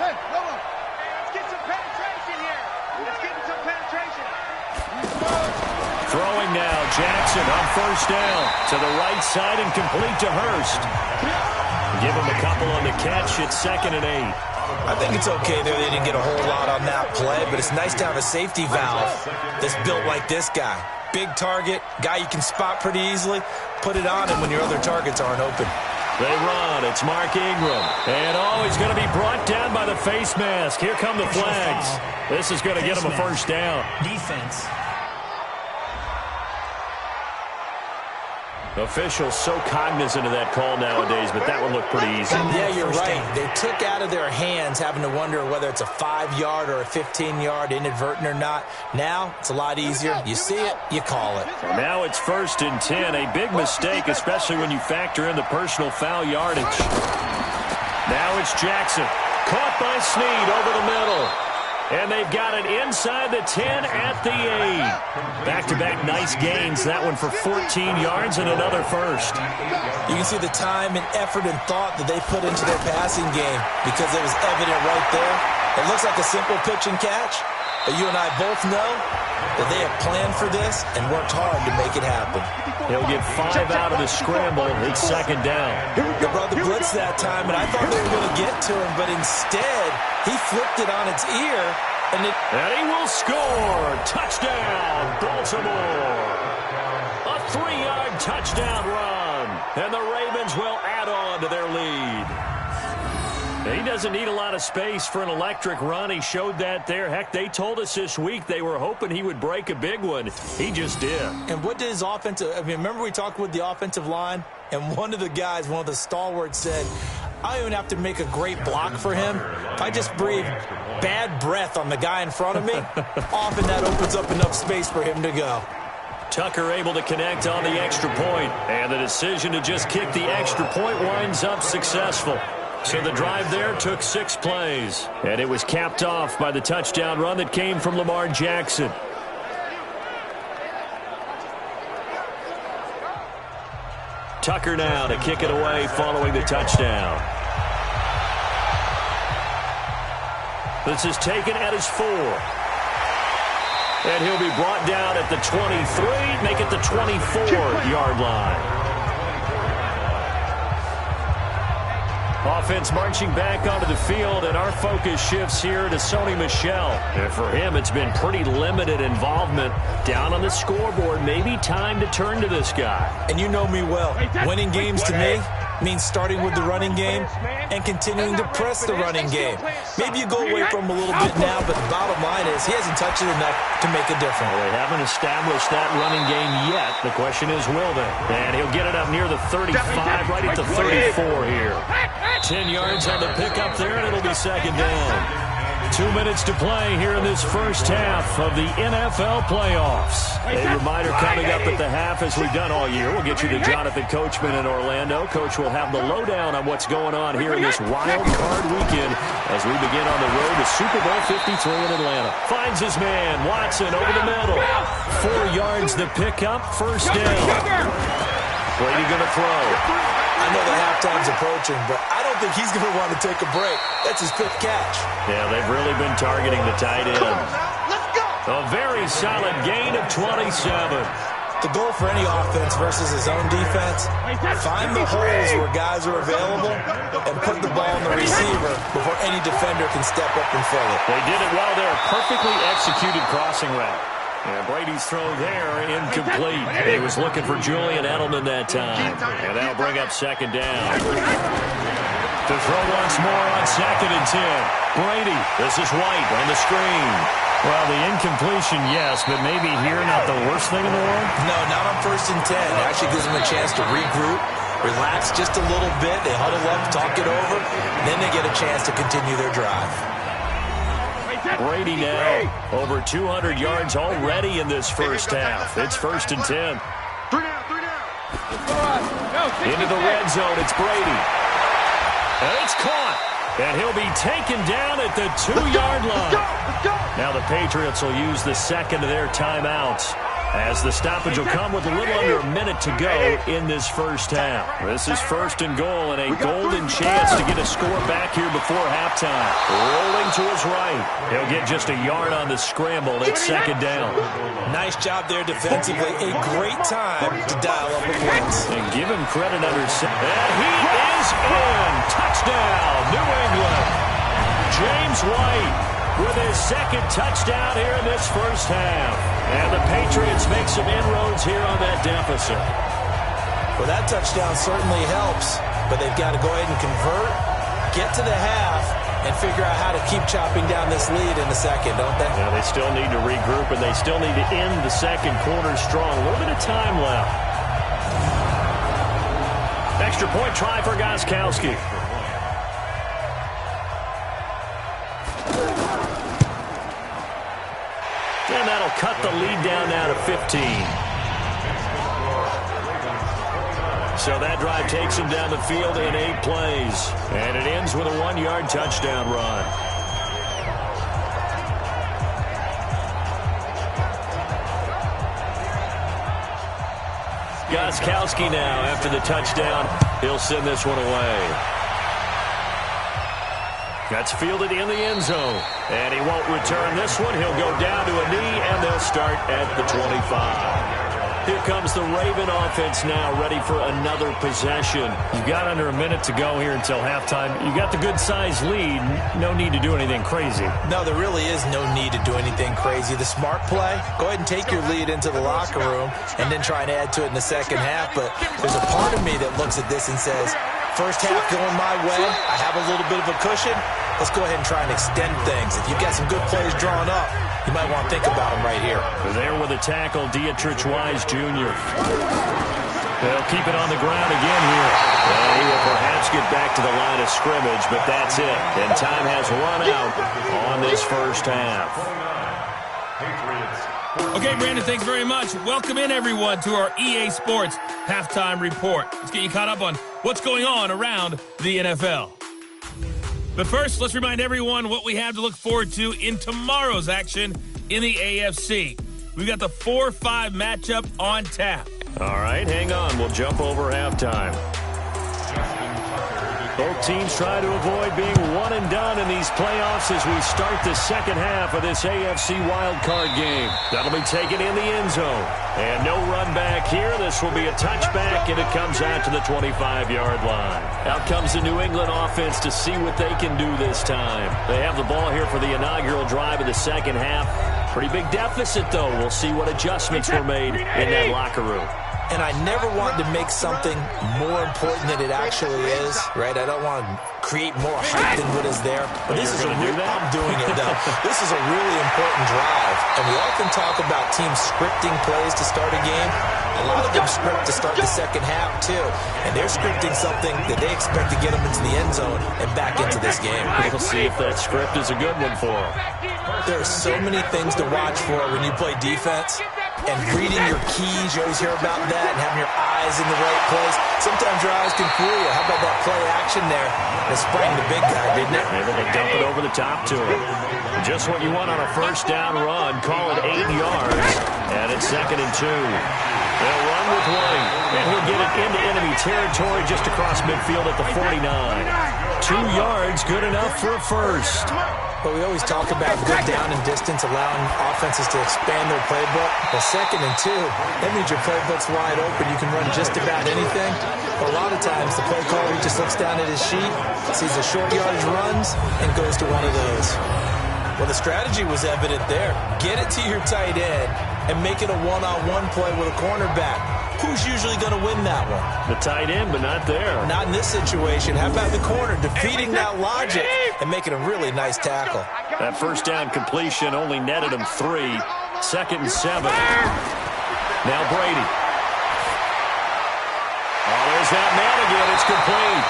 Hey, come on. Let's get some penetration here. Let's get some penetration. Throwing now, Jackson on first down to the right side and complete to Hurst. Give him a couple on the catch at 2nd and 8. I think it's okay there. They didn't get a whole lot on that play, but it's nice to have a safety valve that's built like this guy. Big target, guy you can spot pretty easily. Put it on him when your other targets aren't open. They run. It's Mark Ingram. And, he's going to be brought down by the face mask. Here come the flags. This is going to get him a first down. Defense. Officials so cognizant of that call nowadays, but that one looked pretty easy. Yeah, you're right. They took out of their hands having to wonder whether it's a 5-yard or a 15-yard, inadvertent or not. Now, it's a lot easier. You see it, you call it. Now it's 1st and 10. A big mistake, especially when you factor in the personal foul yardage. Now it's Jackson. Caught by Snead over the middle. And they've got it inside the 10 at the 8. Back-to-back nice gains. That one for 14 yards and another first. You can see the time and effort and thought that they put into their passing game because it was evident right there. It looks like a simple pitch and catch, but you and I both know that they have planned for this and worked hard to make it happen. He'll get 5 out of the scramble. It's 2nd down. They brought the blitz that time, and I thought they were going to get to him, but instead, he flipped it on its ear, and he will score. Touchdown, Baltimore. A 3-yard touchdown run, and the Ravens will add on to their lead. He doesn't need a lot of space for an electric run. He showed that there. Heck, they told us this week they were hoping he would break a big one. He just did. And what did his remember we talked with the offensive line, and one of the guys, one of the stalwarts said, I don't even have to make a great block for him. If I just breathe bad breath on the guy in front of me, often that opens up enough space for him to go. Tucker able to connect on the extra point, and the decision to just kick the extra point winds up successful. So the drive there took 6 plays, and it was capped off by the touchdown run that came from Lamar Jackson. Tucker now to kick it away following the touchdown. This is taken at his 4. And he'll be brought down at the 23, make it the 24-yard line. Offense marching back onto the field, and our focus shifts here to Sony Michel. And for him, it's been pretty limited involvement down on the scoreboard. Maybe time to turn to this guy. And you know me well. Winning games to me means starting with the running game and continuing to press the running game. Maybe you go away from him a little bit now, but the bottom line is he hasn't touched it enough to make a difference. Well, they haven't established that running game yet. The question is, will they? And he'll get it up near the 35, right at the 34 here. 10 yards on the pickup there, and it'll be 2nd down. 2 minutes to play here in this first half of the NFL playoffs. A reminder coming up at the half, as we've done all year. We'll get you to Jonathan Coachman in Orlando. Coach will have the lowdown on what's going on here in this wild card weekend as we begin on the road to Super Bowl 53 in Atlanta. Finds his man, Watson, over the middle. 4 yards the pickup, first down. Brady going to throw. I know the halftime's approaching, but I don't think he's going to want to take a break. That's his 5th catch. Yeah, they've really been targeting the tight end. A very solid gain of 27. The goal for any offense versus his own defense, find the holes where guys are available and put the ball in the receiver before any defender can step up and fill it. They did it well there. Perfectly executed crossing route. And Brady's throw there, incomplete. He was looking for Julian Edelman that time. And that'll bring up second down. To throw once more on 2nd and 10. Brady, this is White on the screen. Well, the incompletion, yes, but maybe here not the worst thing in the world? No, not on 1st and 10. It actually gives them a chance to regroup, relax just a little bit. They huddle up, talk it over, and then they get a chance to continue their drive. Brady now over 200 yards already in this first half. It's 1st and 10. Into the red zone, it's Brady. And it's caught. And he'll be taken down at the 2-yard line. Now the Patriots will use the second of their timeouts, as the stoppage will come with a little under a minute to go in this first half. This is 1st and goal and a golden chance to get a score back here before halftime. Rolling to his right. He'll get just a yard on the scramble. It's 2nd down. Nice job there defensively. A great time to dial up a blitz. And give him credit under center. And he is in. Touchdown, New England. James White with his 2nd touchdown here in this first half. And the Patriots make some inroads here on that deficit. Well, that touchdown certainly helps, but they've got to go ahead and convert, get to the half, and figure out how to keep chopping down this lead in the second, don't they? Yeah, they still need to regroup, and they still need to end the second quarter strong. A little bit of time left. Extra point try for Gostkowski. And that'll cut the lead down now to 15. So that drive takes him down the field in 8 plays. And it ends with a 1-yard touchdown run. Gostkowski now after the touchdown. He'll send this one away. That's fielded in the end zone. And he won't return this one. He'll go down to a knee, and they'll start at the 25. Here comes the Raven offense now, ready for another possession. You've got under a minute to go here until halftime. You got the good-sized lead. No need to do anything crazy. No, there really is no need to do anything crazy. The smart play, go ahead and take your lead into the locker room and then try and add to it in the second half. But there's a part of me that looks at this and says, first half going my way, I have a little bit of a cushion. Let's go ahead and try and extend things. If you've got some good plays drawn up, you might want to think about them right here. There with a tackle, Dietrich Wise Jr. They'll keep it on the ground again here. And he will perhaps get back to the line of scrimmage, but that's it. And time has run out on this first half. Okay, Brandon, thanks very much. Welcome in, everyone, to our EA Sports Halftime Report. Let's get you caught up on what's going on around the NFL. But first, let's remind everyone what we have to look forward to in tomorrow's action in the AFC. We've got the 4-5 matchup on tap. All right, hang on. We'll jump over halftime. Both teams try to avoid being one and done in these playoffs as we start the second half of this AFC wildcard game. That'll be taken in the end zone. And no run back here. This will be a touchback, and it comes out to the 25-yard line. Out comes the New England offense to see what they can do this time. They have the ball here for the inaugural drive of the second half. Pretty big deficit, though. We'll see what adjustments were made in that locker room. And I never want to make something more important than it actually is, right? I don't want to create more hype than what is there. But this is I'm doing it, though. This is a really important drive. And we often talk about teams scripting plays to start a game. A lot of them script to start the second half, too. And they're scripting something that they expect to get them into the end zone and back into this game. We'll see if that script is a good one for them. There are so many things to watch for when you play defense. And reading your keys, you always hear about that, and having your eyes in the right place. Sometimes your eyes can fool you. How about that play action there? It sprang the big guy, didn't it? Able to dump it over the top to him. Just what you want on a first down run. Call it 8 yards. And it's 2nd and 2. They'll run with one, and he'll get it into enemy territory just across midfield at the 49. 2 yards, good enough for a first. But we always talk about good down and distance, allowing offenses to expand their playbook. Well, 2nd and 2, that means your playbook's wide open. You can run just about anything. But a lot of times, the play caller just looks down at his sheet, sees the short yardage runs, and goes to one of those. Well, the strategy was evident there. Get it to your tight end and make it a one-on-one play with a cornerback. Who's usually going to win that one? The tight end, but not there. Not in this situation. How about the corner defeating that logic and making a really nice tackle? That first down completion only netted him 3. 2nd and 7. Now Brady. Oh, there's that man again. It's complete.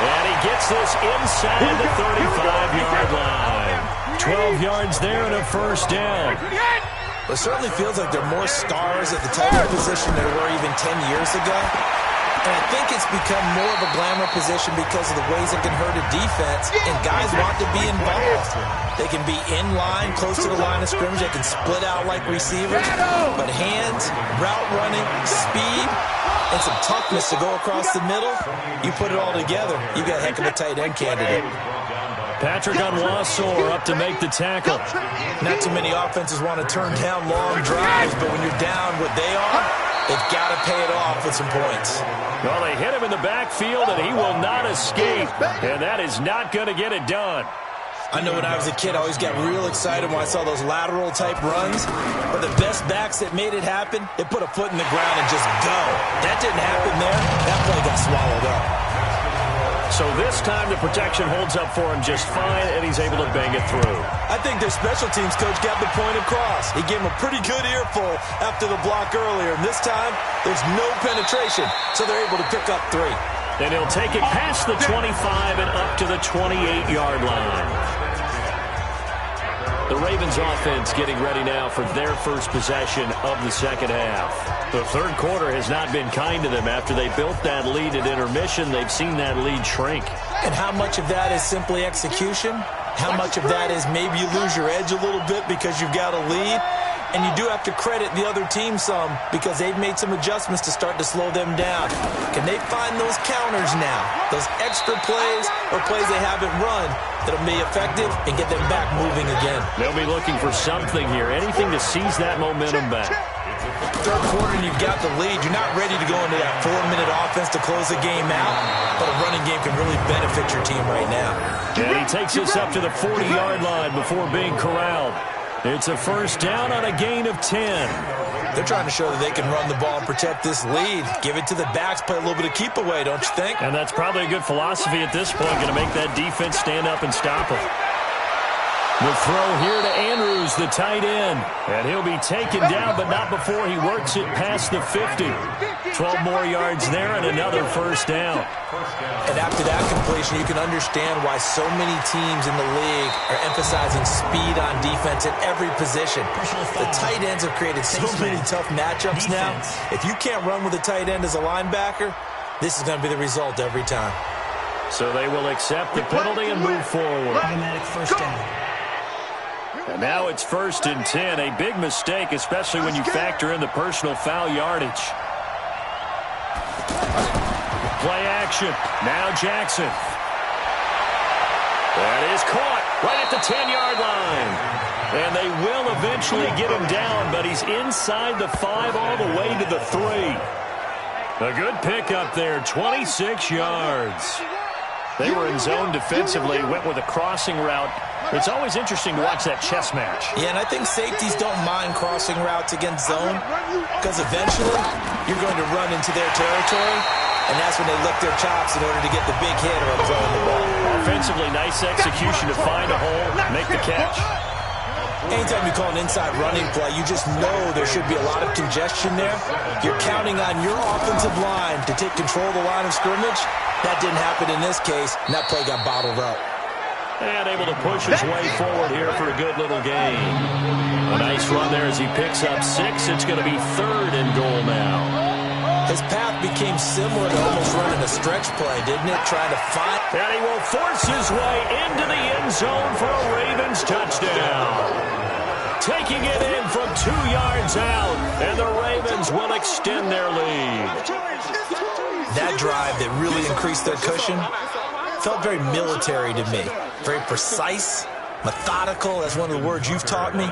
And he gets this inside the 35-yard line. 12 yards there and a first down. It certainly feels like there are more stars at the tight end position than there were even 10 years ago. And I think it's become more of a glamour position because of the ways it can hurt a defense, and guys want to be involved. They can be in line, close to the line of scrimmage. They can split out like receivers. But hands, route running, speed, and some toughness to go across the middle, you put it all together, you got a heck of a tight end candidate. Patrick Onwuasor up to make the tackle. Not too many offenses want to turn down long drives, but when you're down what they are, they've got to pay it off with some points. Well, they hit him in the backfield, and he will not escape. And that is not going to get it done. I know when I was a kid, I always got real excited when I saw those lateral-type runs. But the best backs that made it happen, they put a foot in the ground and just go. That didn't happen there. That play got swallowed up. So this time the protection holds up for him just fine, and he's able to bang it through. I think their special teams coach got the point across. He gave him a pretty good earful after the block earlier. And this time, there's no penetration, so they're able to pick up 3. Then he'll take it past the 25 and up to the 28-yard line. The Ravens offense getting ready now for their first possession of the second half. The third quarter has not been kind to them. After they built that lead at intermission, they've seen that lead shrink. And how much of that is simply execution? How much of that is maybe you lose your edge a little bit because you've got a lead? And you do have to credit the other team some because they've made some adjustments to start to slow them down. Can they find those counters now? Those extra plays or plays they haven't run that'll be effective and get them back moving again? They'll be looking for something here, anything to seize that momentum back. Third quarter and you've got the lead. You're not ready to go into that 4-minute offense to close the game out, but a running game can really benefit your team right now. And he takes us up to the 40-yard line before being corralled. It's a first down on a gain of 10. They're trying to show that they can run the ball and protect this lead. Give it to the backs, play a little bit of keep away, don't you think? And that's probably a good philosophy at this point, going to make that defense stand up and stop them. The throw here to Andrews, the tight end. And he'll be taken down, but not before he works it past the 50. 12 more yards there and another first down. And after that completion, you can understand why so many teams in the league are emphasizing speed on defense at every position. The tight ends have created so many tough matchups now. If you can't run with a tight end as a linebacker, this is going to be the result every time. So they will accept the penalty and move forward. Automatic first down. And now it's 1st and 10. A big mistake, especially when you factor in the personal foul yardage. Play action. Now Jackson. That is caught right at the 10-yard line. And they will eventually get him down, but he's inside the 5 all the way to the 3. A good pickup there, 26 yards. They were in zone defensively, went with a crossing route. It's always interesting to watch that chess match. Yeah, and I think safeties don't mind crossing routes against zone because eventually you're going to run into their territory, and that's when they lick their chops in order to get the big hit or throwing the ball. Offensively, nice execution to find a hole, make the catch. Anytime you call an inside running play, you just know there should be a lot of congestion there. You're counting on your offensive line to take control of the line of scrimmage. That didn't happen in this case, and that play got bottled up. And able to push his way forward here for a good little gain. A nice run there as he picks up 6. It's going to be 3rd and goal now. His path became similar to almost running a stretch play, didn't it? Trying to find... And he will force his way into the end zone for a Ravens touchdown. taking it in from 2 yards out, and the Ravens will extend their lead. That drive that really increased their cushion felt very military to me. Very precise, methodical. That's one of the words you've taught me.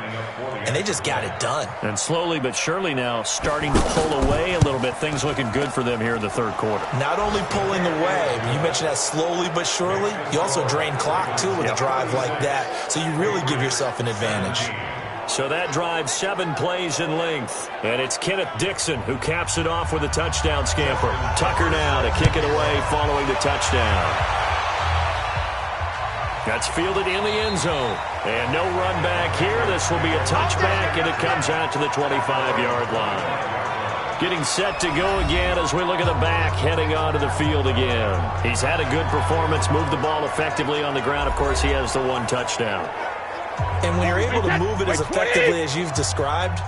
And they just got it done. And slowly but surely now starting to pull away a little bit. Things looking good for them here in the third quarter. Not only pulling away, you mentioned that slowly but surely, you also drain clock, too, with a drive like that. So you really give yourself an advantage. So that drive 7 plays in length. And it's Kenneth Dixon who caps it off with a touchdown scamper. Tucker now to kick it away following the touchdown. That's fielded in the end zone. And no run back here. This will be a touchback, and it comes out to the 25-yard line. Getting set to go again as we look at the back heading onto the field again. He's had a good performance, moved the ball effectively on the ground. Of course, he has the 1 touchdown. And when you're able to move it as effectively as you've described,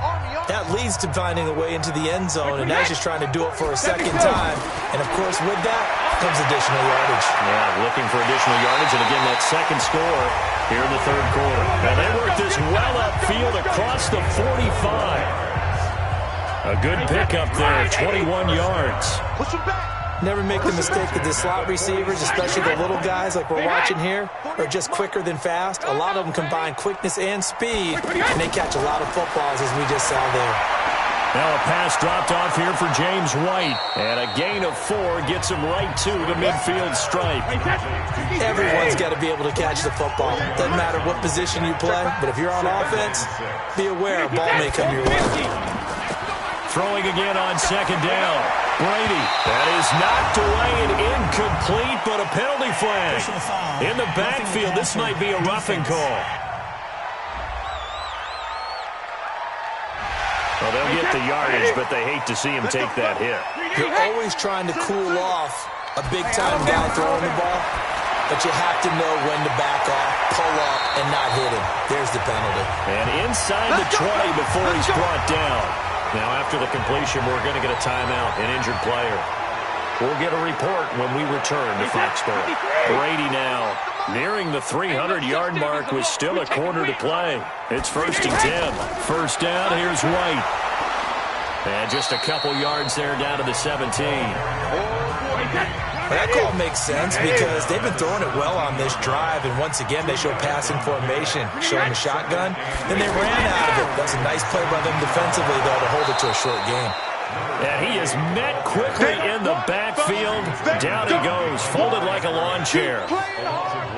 that leads to finding a way into the end zone, and now he's just trying to do it for a second time. And, of course, with that comes additional yardage. Yeah, looking for additional yardage, and again, that second score here in the third quarter. And they work this well upfield across the 45. A good pickup there, 21 yards. Push him back. Never make the mistake that the slot receivers, especially the little guys like we're watching here, are just quicker than fast. A lot of them combine quickness and speed, and they catch a lot of footballs, as we just saw there. Now a pass dropped off here for James White. And a gain of 4 gets him right to the midfield stripe. Everyone's got to be able to catch the football. Doesn't matter what position you play, but if you're on offense, be aware a ball may come your way. Throwing again on second down. Brady. That is knocked away and incomplete, but a penalty flag. In the backfield, this might be a roughing call. Well, they'll get the yardage, but they hate to see him take that hit. You're always trying to cool off a big-time guy throwing the ball, but you have to know when to back off, pull up, and not hit him. There's the penalty. And inside the 20 before he's brought down. Now, after the completion, we're going to get a timeout, an injured player. We'll get a report when we return to Foxborough. Brady now nearing the 300-yard mark with still a quarter to play. It's 1st and 10. First down, here's White. And just a couple yards there down to the 17. That call makes sense because they've been throwing it well on this drive, and once again they show passing formation, showing the shotgun. Then they ran out of it. That's a nice play by them defensively, though, to hold it to a short game. And he is met quickly in the backfield. Down he goes, folded like a lawn chair.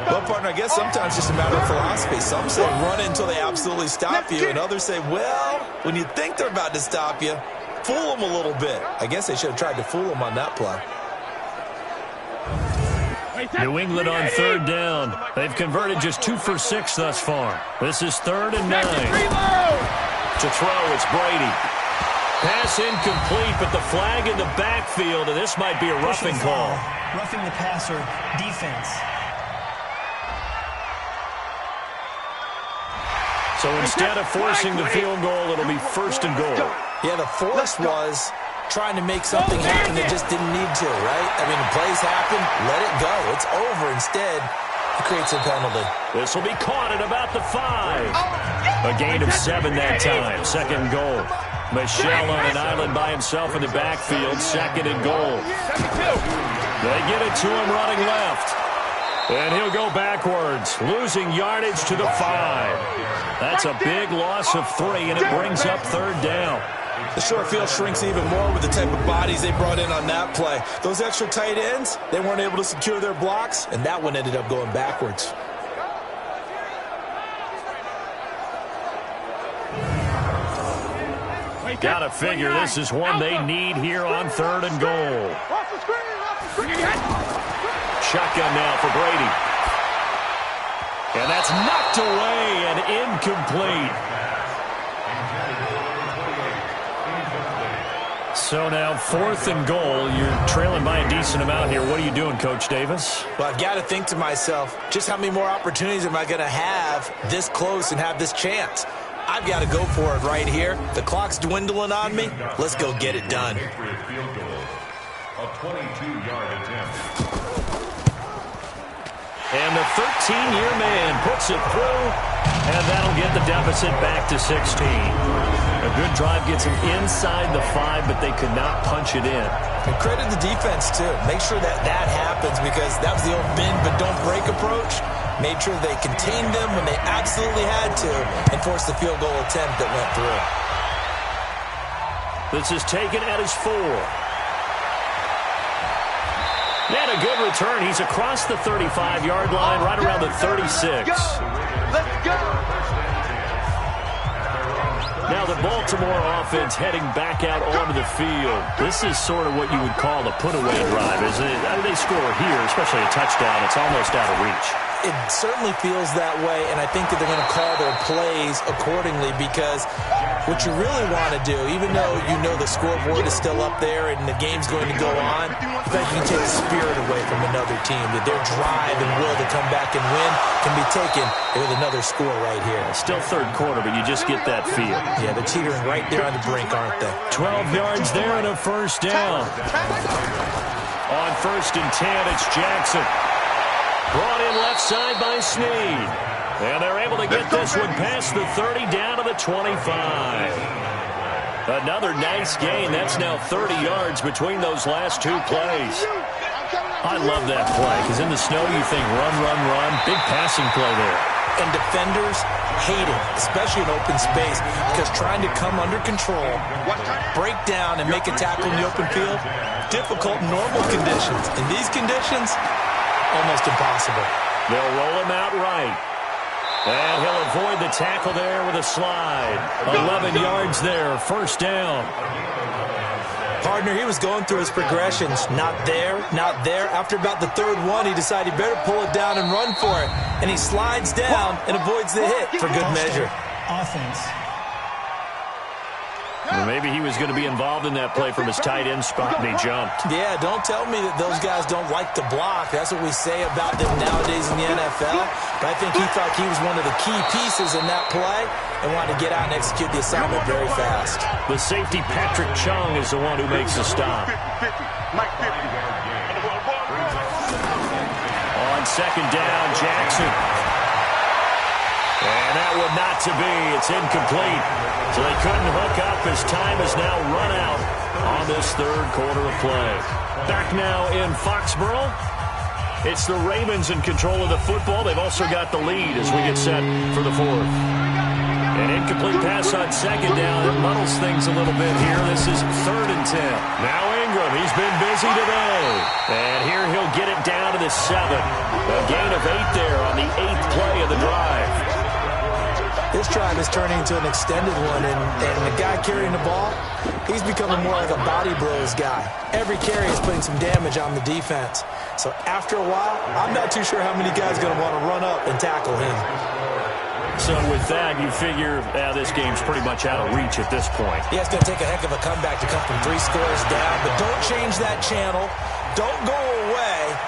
Well, partner, I guess sometimes it's just a matter of philosophy. Some say run until they absolutely stop you, and others say, well, when you think they're about to stop you, fool them a little bit. I guess they should have tried to fool them on that play. New England on third down. They've converted just 2 for 6 thus far. This is 3rd and 9. To throw, it's Brady. Pass incomplete, but the flag in the backfield, and this might be a roughing call. Roughing the passer, defense. So instead of forcing the field goal, it'll be 1st and goal. Yeah, the force was trying to make something happen that just didn't need to, right? I mean, the plays happen, let it go. It's over. Instead, it creates a penalty. This will be caught at about the 5. A gain of 7 that time. 2nd and goal. Michelle on an island by himself in the backfield. 2nd and goal. They get it to him running left. And he'll go backwards, losing yardage to the 5. That's a big loss of 3, and it brings up 3rd down. The short field shrinks even more with the type of bodies they brought in on that play. Those extra tight ends, they weren't able to secure their blocks, and that one ended up going backwards. Gotta figure this is one they need here on 3rd and goal. Shotgun now for Brady. And that's knocked away and incomplete. So now 4th and goal. You're trailing by a decent amount here. What are you doing, Coach Davis? Well, I've got to think to myself, just how many more opportunities am I going to have this close and have this chance? I've got to go for it right here. The clock's dwindling on me. Let's go get it done. And And the 13-year man puts it through, and that'll get the deficit back to 16. A good drive gets them inside the 5, but they could not punch it in. And credit the defense, too. Make sure that happens, because that was the old bend but don't break approach. Made sure they contained them when they absolutely had to and forced the field goal attempt that went through. This is taken at his 4. And a good return. He's across the 35-yard line, right around the 36. Let's go! Now the Baltimore offense heading back out onto the field. This is sort of what you would call a put-away drive, isn't it? I mean, they score here, especially a touchdown. It's almost out of reach. It certainly feels that way, and I think that they're going to call their plays accordingly, because what you really want to do, even though you know the scoreboard is still up there and the game's going to go on, you can take the spirit away from another team, that their drive and will to come back and win can be taken with another score right here. Still third quarter, but you just get that feel. Yeah, they're teetering right there on the brink, aren't they? 12 yards there and a first down. On 1st and 10, it's Jackson. Brought in left side by Snead. And they're able to get this one past the 30 down to the 25. Another nice gain. That's now 30 yards between those last 2 plays. I love that play, because in the snow you think run, run, run. Big passing play there. And defenders hate it, especially in open space, because trying to come under control, break down, and make a tackle in the open field, difficult in normal conditions. In these conditions, almost impossible. They'll roll him out right. And he'll avoid the tackle there with a slide. 11 yards there, first down. Partner, he was going through his progressions. Not there, not there. After about the 3rd one, he decided he better pull it down and run for it. And he slides down and avoids the hit for good measure. Offense. Well, maybe he was going to be involved in that play from his tight end spot, and he jumped. Yeah, don't tell me that those guys don't like to block. That's what we say about them nowadays in the NFL. But I think he thought he was one of the key pieces in that play and wanted to get out and execute the assignment very fast. The safety, Patrick Chung, is the one who makes the stop. On 2nd down, Jackson. And that one not to be. It's incomplete. So they couldn't hook up as time is now run out on this 3rd quarter of play. Back now in Foxborough. It's the Ravens in control of the football. They've also got the lead as we get set for the 4th. An incomplete pass on 2nd down. It muddles things a little bit here. This is 3rd and 10. Now Ingram, he's been busy today. And here he'll get it down to the 7. A gain of 8 there on the 8th play of the drive. This drive is turning into an extended one, and the guy carrying the ball, he's becoming more like a body blows guy. Every carry is putting some damage on the defense. So after a while, I'm not too sure how many guys are going to want to run up and tackle him. So with that, you figure this game's pretty much out of reach at this point. Yeah, it's going to take a heck of a comeback to come from 3 scores down, but don't change that channel. Don't go away.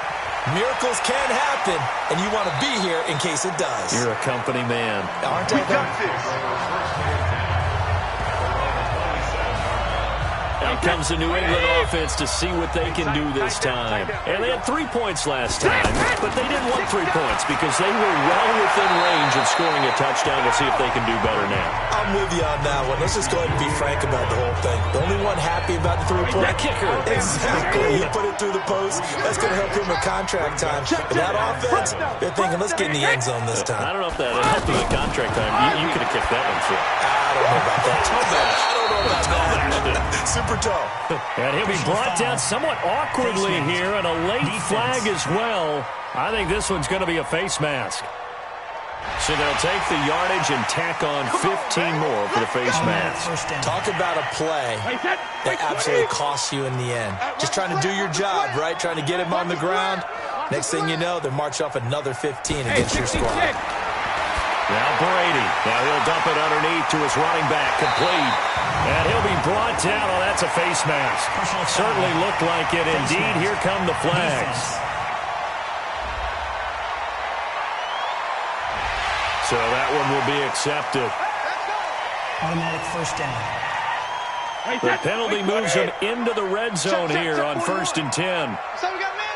Miracles can happen, and you want to be here in case it does. You're a company man. Aren't I? Out comes the New England offense to see what they can do this time. And they had 3 points last time, but they didn't want 3 points because they were well within range of scoring a touchdown. We'll see if they can do better now. I'm with you on that one. Let's just go ahead and be frank about the whole thing. The only one happy about the 3-point. That kicker. Exactly. He put it through the post. That's going to help him with contract time. But that offense, they're thinking, let's get in the end zone this time. I don't know if that helped him with contract time. You could have kicked that one through. I don't know about that. I don't know about that. Super toe. And he'll be brought down somewhat awkwardly here, and a late flag as well. I think this one's going to be a face mask. So they'll take the yardage and tack on 15 more for the face mask. Talk about a play that absolutely costs you in the end. Just trying to do your job, right? Trying to get him on the ground. Next thing you know, they'll march off another 15 against your squad. Now Brady. Now he'll dump it underneath to his running back. Complete. And he'll be brought down. Oh, that's a face mask. Certainly looked like it. Indeed, here come the flags. So that one will be accepted. Automatic first down. The penalty moves him into the red zone here on 1st and 10. So we got man.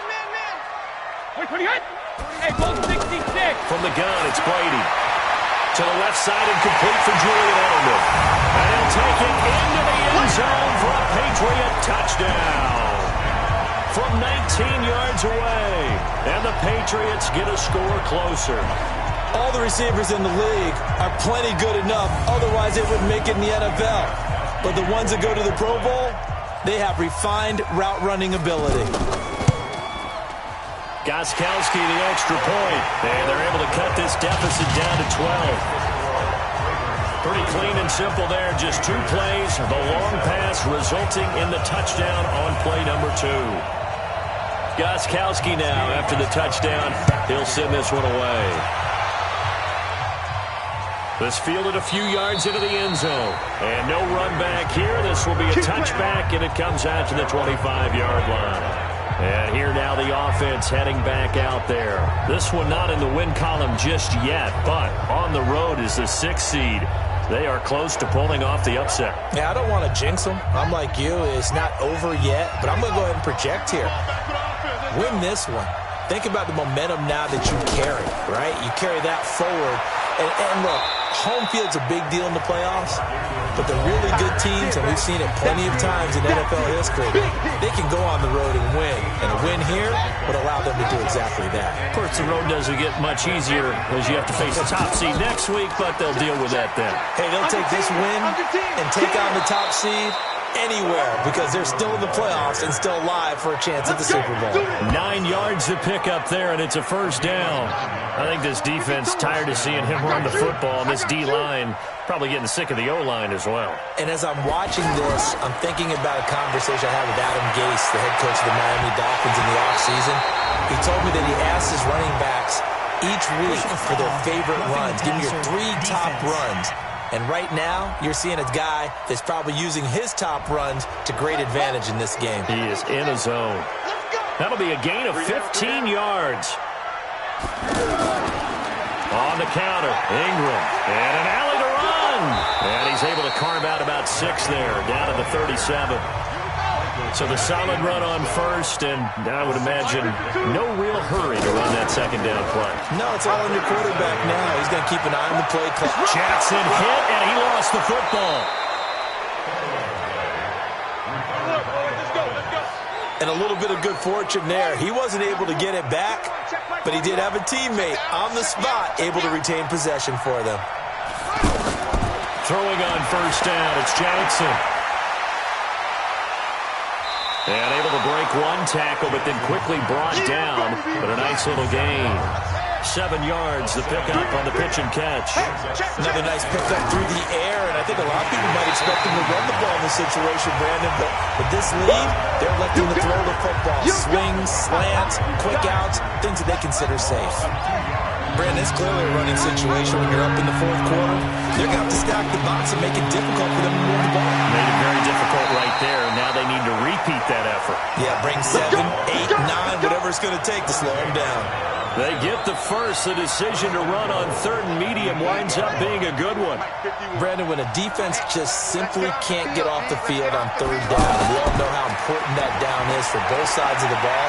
From the gun, it's Brady. To the left side and complete for Julian Edelman. And he'll take it into the end zone for a Patriot touchdown. From 19 yards away. And the Patriots get a score closer. All the receivers in the league are plenty good enough. Otherwise, they wouldn't make it in the NFL. But the ones that go to the Pro Bowl, they have refined route running ability. Gostkowski the extra point. And they're able to cut this deficit down to 12. Pretty clean and simple there. Just 2 plays. The long pass resulting in the touchdown on play number 2. Gostkowski now after the touchdown. He'll send this one away. This fielded a few yards into the end zone. And no run back here. This will be a touchback, and it comes out to the 25-yard line. And here now the offense heading back out there. This one not in the win column just yet, but on the road is the 6th seed. They are close to pulling off the upset. Yeah, I don't want to jinx them. I'm like you. It's not over yet, but I'm going to go ahead and project here. Win this one. Think about the momentum now that you carry, right? You carry that forward. And look, home field's a big deal in the playoffs, but the really good teams, and we've seen it plenty of times in NFL history, they can go on the road and win. And a win here would allow them to do exactly that. Of course, the road doesn't get much easier as you have to face the top seed next week, but they'll deal with that then. Hey, they'll take this win and take on the top seed anywhere because they're still in the playoffs and still alive for a chance at the Super Bowl. 9 yards to pick up there, and it's a first down. I think this defense tired of seeing him run the football, and this D-line probably getting sick of the O-line as well. And as I'm watching this, I'm thinking about a conversation I had with Adam Gase, the head coach of the Miami Dolphins in the offseason. He told me that he asked his running backs each week for their favorite runs. Give me your 3 top runs. And right now, you're seeing a guy that's probably using his top runs to great advantage in this game. He is in a zone. That'll be a gain of 15 yards. On the counter, Ingram. And an alley to run. And he's able to carve out about 6 there, down to the 37. So the solid run on first, and I would imagine no real hurry to run that second down play. No, it's all on your quarterback now. He's going to keep an eye on the play clock. Jackson hit, and he lost the football. And a little bit of good fortune there. He wasn't able to get it back, but he did have a teammate on the spot able to retain possession for them. Throwing on first down, it's Jackson. And able to break 1 tackle, but then quickly brought down. But a nice little gain. 7 yards, the pickup on the pitch and catch. Another nice pickup through the air, and I think a lot of people might expect him to run the ball in this situation, Brandon. But with this lead, they're electing to throw the football. Swings, slants, quick outs, things that they consider safe. Brandon, it's clearly a running situation when you're up in the 4th quarter. They're going to have to stack the box and make it difficult for them to move the ball. Made it very difficult right there. Now they need to repeat that effort. Yeah, bring 7, 8, 9, whatever it's going to take to slow them down. They get the first. The decision to run on 3rd and medium winds up being a good one. Brandon, when a defense just simply can't get off the field on 3rd down, we all know how important that down is for both sides of the ball.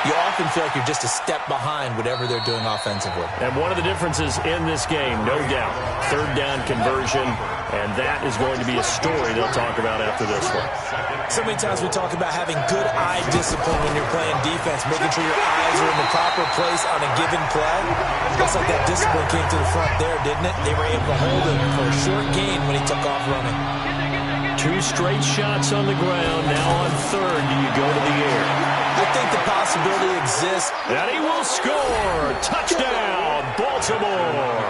You often feel like you're just a step behind whatever they're doing offensively. And one of the differences in this game, no doubt, 3rd down conversion, and that is going to be a story they'll talk about after this one. So many times we talk about having good eye discipline when you're playing defense, making sure your eyes are in the proper place on a given play. Looks like that discipline came to the front there, didn't it? They were able to hold him for a short gain when he took off running. 2 straight shots on the ground. Now on 3rd, do you go to the air? I think the possibility exists. And he will score. Touchdown, Baltimore.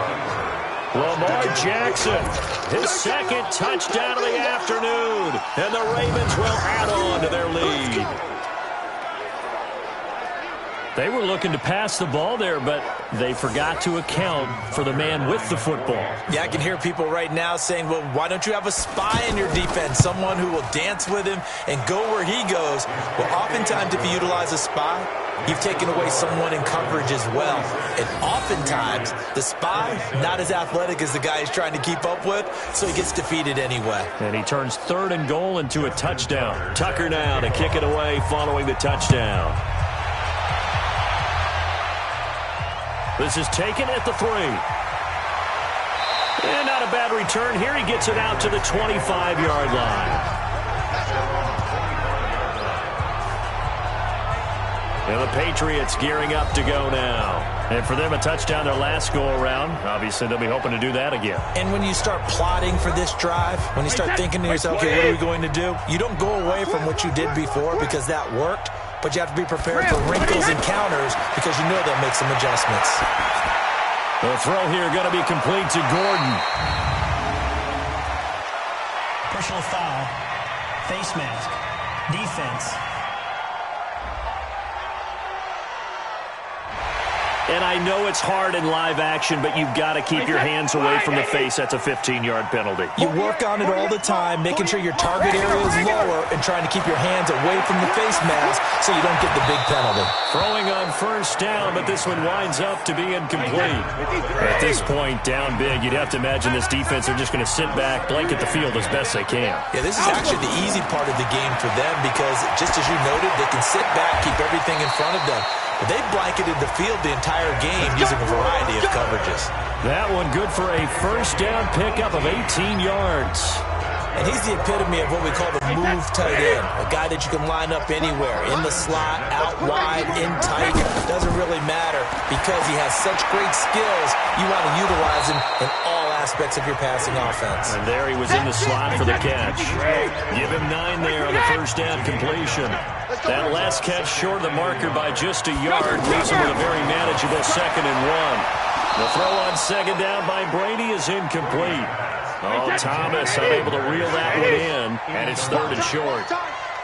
Lamar Jackson, his 2nd touchdown of the afternoon. And the Ravens will add on to their lead. They were looking to pass the ball there, but they forgot to account for the man with the football. Yeah, I can hear people right now saying, well, why don't you have a spy in your defense, someone who will dance with him and go where he goes? Well, oftentimes if you utilize a spy, you've taken away someone in coverage as well. And oftentimes, the spy, not as athletic as the guy he's trying to keep up with, so he gets defeated anyway. And he turns 3rd and goal into a touchdown. Tucker now to kick it away following the touchdown. This is taken at the 3. And not a bad return here. He gets it out to the 25-yard line. And the Patriots gearing up to go now. And for them, a touchdown their last go-around. Obviously, they'll be hoping to do that again. And when you start plotting for this drive, when you start thinking to yourself, okay, what are we going to do? You don't go away from what you did before because that worked, but you have to be prepared for wrinkles and counters because you know they'll make some adjustments. The throw here going to be complete to Gordon. Personal foul. Face mask. Defense. And I know it's hard in live action, but you've got to keep your hands away from the face. That's a 15-yard penalty. You work on it all the time, making sure your target area is lower and trying to keep your hands away from the face mask so you don't get the big penalty. Throwing on first down, but this one winds up to be incomplete. At this point, down big, you'd have to imagine this defense are just going to sit back, blanket the field as best they can. Yeah, this is actually the easy part of the game for them because, just as you noted, they can sit back, keep everything in front of them. But they blanketed the field the entire game using a variety of coverages. That one good for a first down pickup of 18 yards. And he's the epitome of what we call the move tight end, a guy that you can line up anywhere, in the slot, out wide, in tight. Doesn't really matter because he has such great skills. You want to utilize him in all aspects of your passing offense. And there he was in the slot for the catch. Give him 9 there on the first down completion. That last catch short of the marker by just a yard, leaves him with a very manageable 2nd and 1. The throw on second down by Brady is incomplete. Oh, Thomas unable to reel that one in, and it's 3rd and short.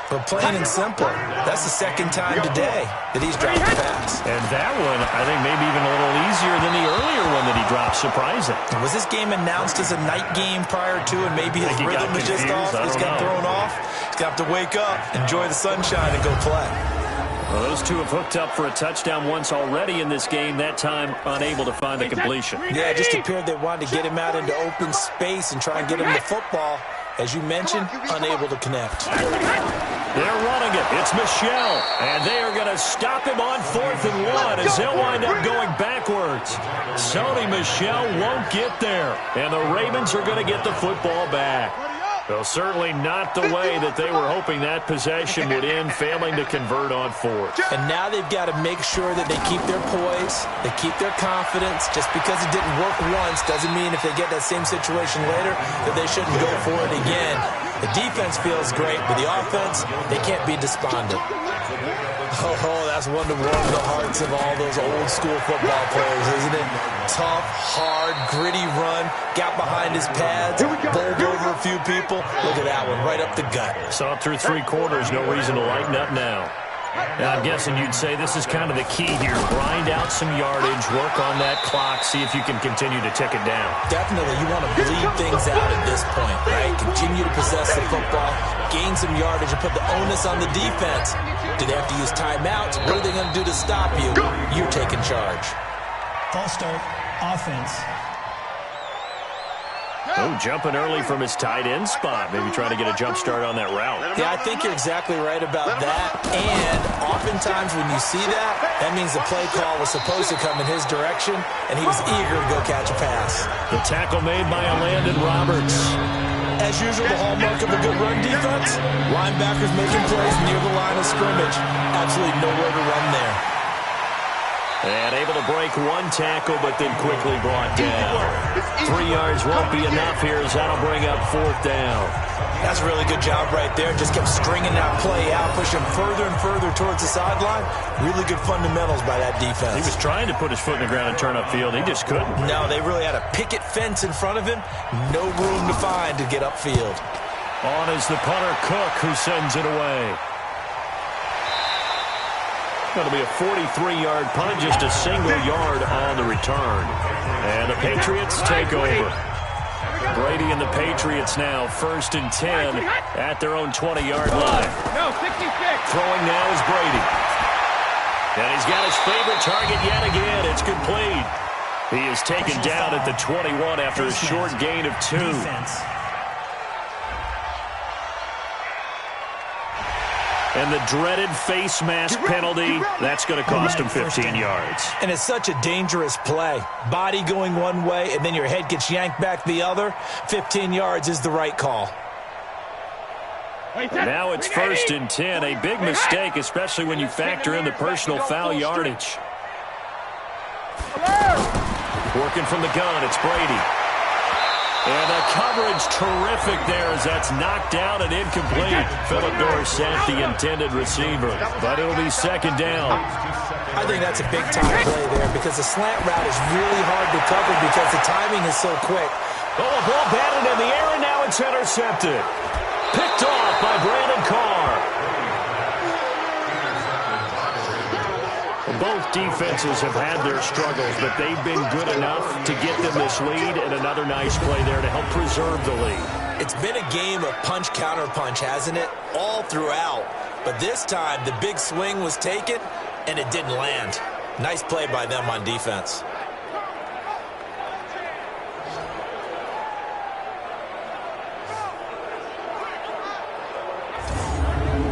But plain and simple, that's the second time today that he's dropped the pass. And that one, I think, maybe even a little easier than the earlier one that he dropped. Surprising. Was this game announced as a night game prior to, and maybe his rhythm was just off? He's got thrown off. He's got to wake up, enjoy the sunshine, and go play. Well, those two have hooked up for a touchdown once already in this game, that time unable to find the completion. Yeah, it just appeared they wanted to get him out into open space and try and get him the football. As you mentioned, unable to connect. They're running it. It's Michel. And they are going to stop him on 4th and 1 as they'll wind up going backwards. Sony Michel won't get there. And the Ravens are going to get the football back. Well, certainly not the way that they were hoping that possession would end, failing to convert on 4th. And now they've got to make sure that they keep their poise, they keep their confidence. Just because it didn't work once doesn't mean if they get that same situation later that they shouldn't go for it again. The defense feels great, but the offense, they can't be despondent. Oh, that's one to warm the hearts of all those old school football players, isn't it? Tough, hard, gritty run, got behind his pads, bowled over a few people. Look at that one, right up the gut. Saw it through 3 quarters, no reason to lighten up now. Now, I'm guessing you'd say this is kind of the key here. Grind out some yardage, work on that clock, see if you can continue to tick it down. Definitely, you want to bleed things out at this point, right? Continue to possess the football, gain some yardage, and put the onus on the defense. Do they have to use timeouts? What are they going to do to stop you? You're taking charge. False start, offense. Oh, jumping early from his tight end spot. Maybe trying to get a jump start on that route. Yeah, I think you're exactly right about that. And oftentimes when you see that, that means the play call was supposed to come in his direction, and he was eager to go catch a pass. The tackle made by Landon Roberts. As usual, the hallmark of a good run defense, linebackers making plays near the line of scrimmage. Absolutely nowhere to run there. And able to break one tackle, but then quickly brought down. 3 yards won't be enough here as that'll bring up 4th down. That's a really good job right there. Just kept stringing that play out, pushing further and further towards the sideline. Really good fundamentals by that defense. He was trying to put his foot in the ground and turn upfield. He just couldn't. No, they really had a picket fence in front of him. No room to find to get upfield. On is the punter, Cook, who sends it away. Going to be a 43-yard punt, just a single yard on the return. And the Patriots take over. Brady and the Patriots now 1st and 10 at their own 20-yard line. No, 66. Throwing now is Brady. And he's got his favorite target yet again. It's complete. He is taken down at the 21 after a short gain of 2. And the dreaded face mask penalty, that's going to cost him 15 yards. And it's such a dangerous play. Body going one way, and then your head gets yanked back the other. 15 yards is the right call. And now it's 1st and 10. A big mistake, especially when you factor in the personal foul yardage. Working from the gun, it's Brady. And the coverage terrific there as that's knocked down and incomplete. Phillip Dorsett, the intended receiver. But it'll be 2nd down. I think that's a big-time play there because the slant route is really hard to cover because the timing is so quick. Oh, a ball batted in the air, and now it's intercepted. Picked off by Brandon Carr. Both defenses have had their struggles, but they've been good enough to get them this lead, and another nice play there to help preserve the lead. It's been a game of punch-counter-punch, hasn't it? All throughout. But this time, the big swing was taken, and it didn't land. Nice play by them on defense.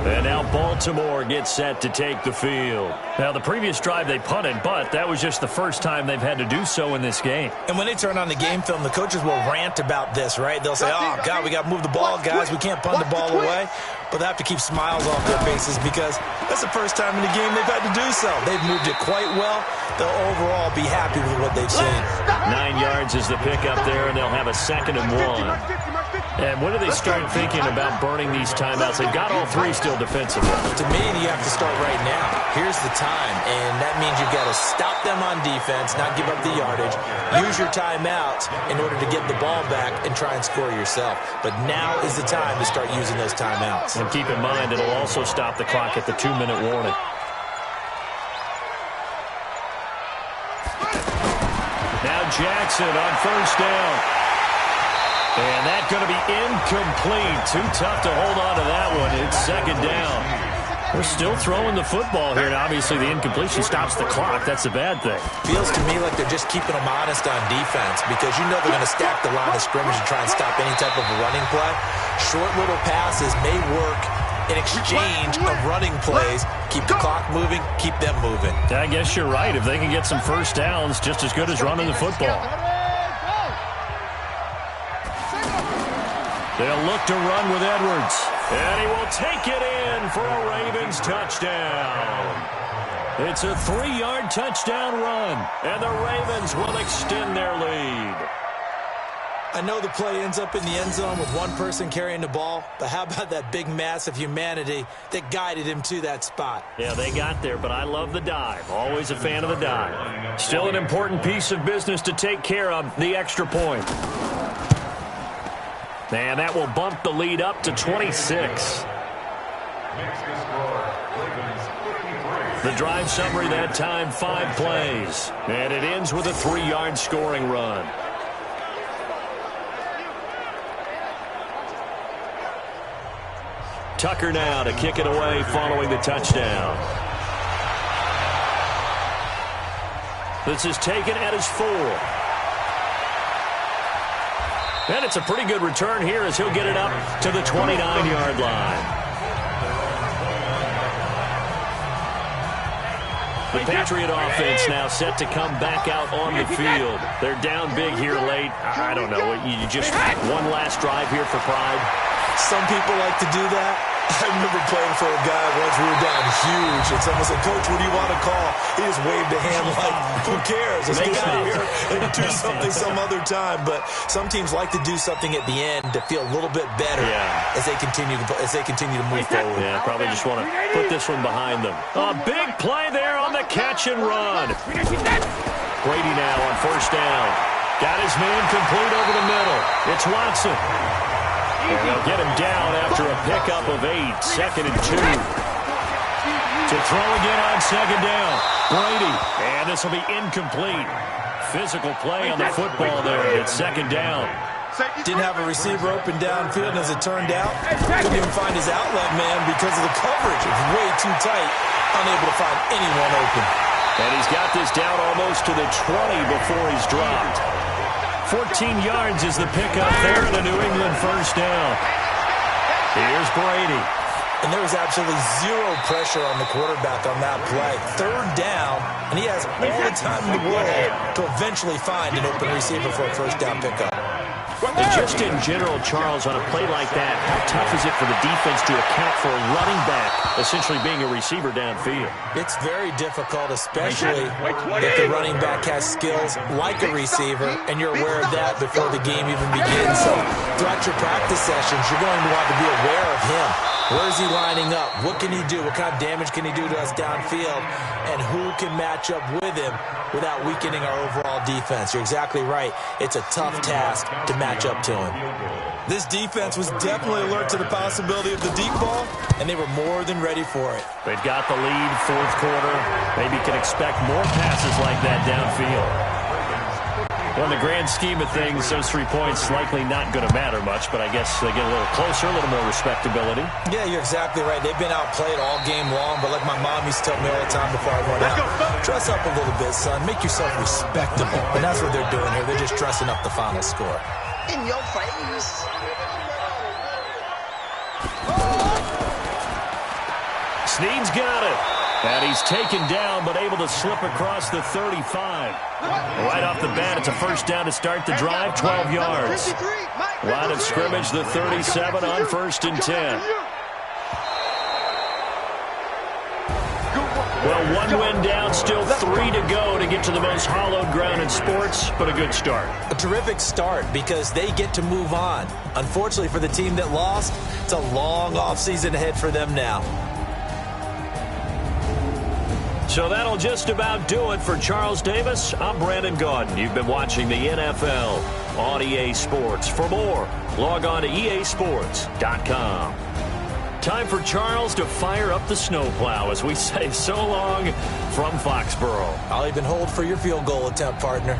And now Baltimore gets set to take the field. Now, the previous drive they punted, but that was just the first time they've had to do so in this game. And when they turn on the game film, the coaches will rant about this, right? They'll say, oh, God, we got to move the ball, guys. We can't punt the ball away. But they have to keep smiles off their faces because that's the first time in the game they've had to do so. They've moved it quite well. They'll overall be happy with what they've seen. 9 yards is the pickup there, and they'll have a 2nd and 1. And when do they start thinking about burning these timeouts? They've got all 3 still defensively. To me, you have to start right now. Here's the time, and that means you've got to stop them on defense, not give up the yardage, use your timeouts in order to get the ball back and try and score yourself. But now is the time to start using those timeouts. And keep in mind, it'll also stop the clock at the 2-minute warning. Now Jackson on 1st down. And that's going to be incomplete. Too tough to hold on to that one. It's 2nd down. We're still throwing the football here, and obviously the incompletion stops the clock. That's a bad thing. Feels to me like they're just keeping them honest on defense because you know they're going to stack the line of scrimmage and try and stop any type of a running play. Short little passes may work in exchange of running plays. Keep the clock moving, keep them moving. I guess you're right. If they can get some 1st downs, just as good as running the football. They'll look to run with Edwards. And he will take it in for a Ravens touchdown. It's a 3-yard touchdown run. And the Ravens will extend their lead. I know the play ends up in the end zone with one person carrying the ball, but how about that big mass of humanity that guided him to that spot? Yeah, they got there, but I love the dive. Always a fan of the dive. Still an important piece of business to take care of, the extra point. And that will bump the lead up to 26. The drive summary that time, 5 plays. And it ends with a 3-yard scoring run. Tucker now to kick it away following the touchdown. This is taken at his 4. And it's a pretty good return here as he'll get it up to the 29-yard line. The Patriot offense now set to come back out on the field. They're down big here late. I don't know. You just one last drive here for pride. Some people like to do that. I remember playing for a guy once. We were down huge. And someone said, Coach, what do you want to call? He just waved a hand like, who cares? Let's get out of here and do something some other time. But some teams like to do something at the end to feel a little bit better as they continue to move forward. Yeah, probably just want to put this one behind them. A big play there on the catch and run. Brady now on 1st down. Got his man complete over the middle. It's Watson. And they'll get him down after a pickup of 8. 2nd and 2. To throw again on 2nd down. Brady. And this will be incomplete. Physical play on the football there. It's 2nd down. Didn't have a receiver open downfield, and as it turned out, couldn't even find his outlet man because of the coverage. It was way too tight. Unable to find anyone open. And he's got this down almost to the 20 before he's dropped. 14 yards is the pickup there, and a New England 1st down. Here's Brady. And there was absolutely zero pressure on the quarterback on that play. Third down, and he has all the time in the world to eventually find an open receiver for a first down pickup. And just in general, Charles, on a play like that, how tough is it for the defense to account for a running back essentially being a receiver downfield? It's very difficult, especially if the running back has skills like a receiver, and you're aware of that before the game even begins. So throughout your practice sessions, you're going to want to be aware of him. Where is he lining up? What can he do? What kind of damage can he do to us downfield? And who can match up with him without weakening our overall defense? You're exactly right. It's a tough task to match up to him. This defense was definitely alert to the possibility of the deep ball, and they were more than ready for it. They've got the lead, fourth quarter. Maybe can expect more passes like that downfield. Well, in the grand scheme of things, those 3 points likely not going to matter much, but I guess they get a little closer, a little more respectability. Yeah, you're exactly right. They've been outplayed all game long, but like my mom used to tell me all the time before I went out, dress up a little bit, son. Make yourself respectable. And that's what they're doing here. They're just dressing up the final score. In your face. Snead's got it. And he's taken down, but able to slip across the 35. Right off the bat, it's a first down to start the drive, 12 yards. Line of scrimmage, the 37 on 1st and 10. Well, one win down, still 3 to go to get to the most hallowed ground in sports, but a good start. A terrific start because they get to move on. Unfortunately for the team that lost, it's a long offseason ahead for them now. So that'll just about do it for Charles Davis. I'm Brandon Gaudin. You've been watching the NFL on EA Sports. For more, log on to easports.com. Time for Charles to fire up the snowplow as we say so long from Foxborough. I'll even hold for your field goal attempt, partner.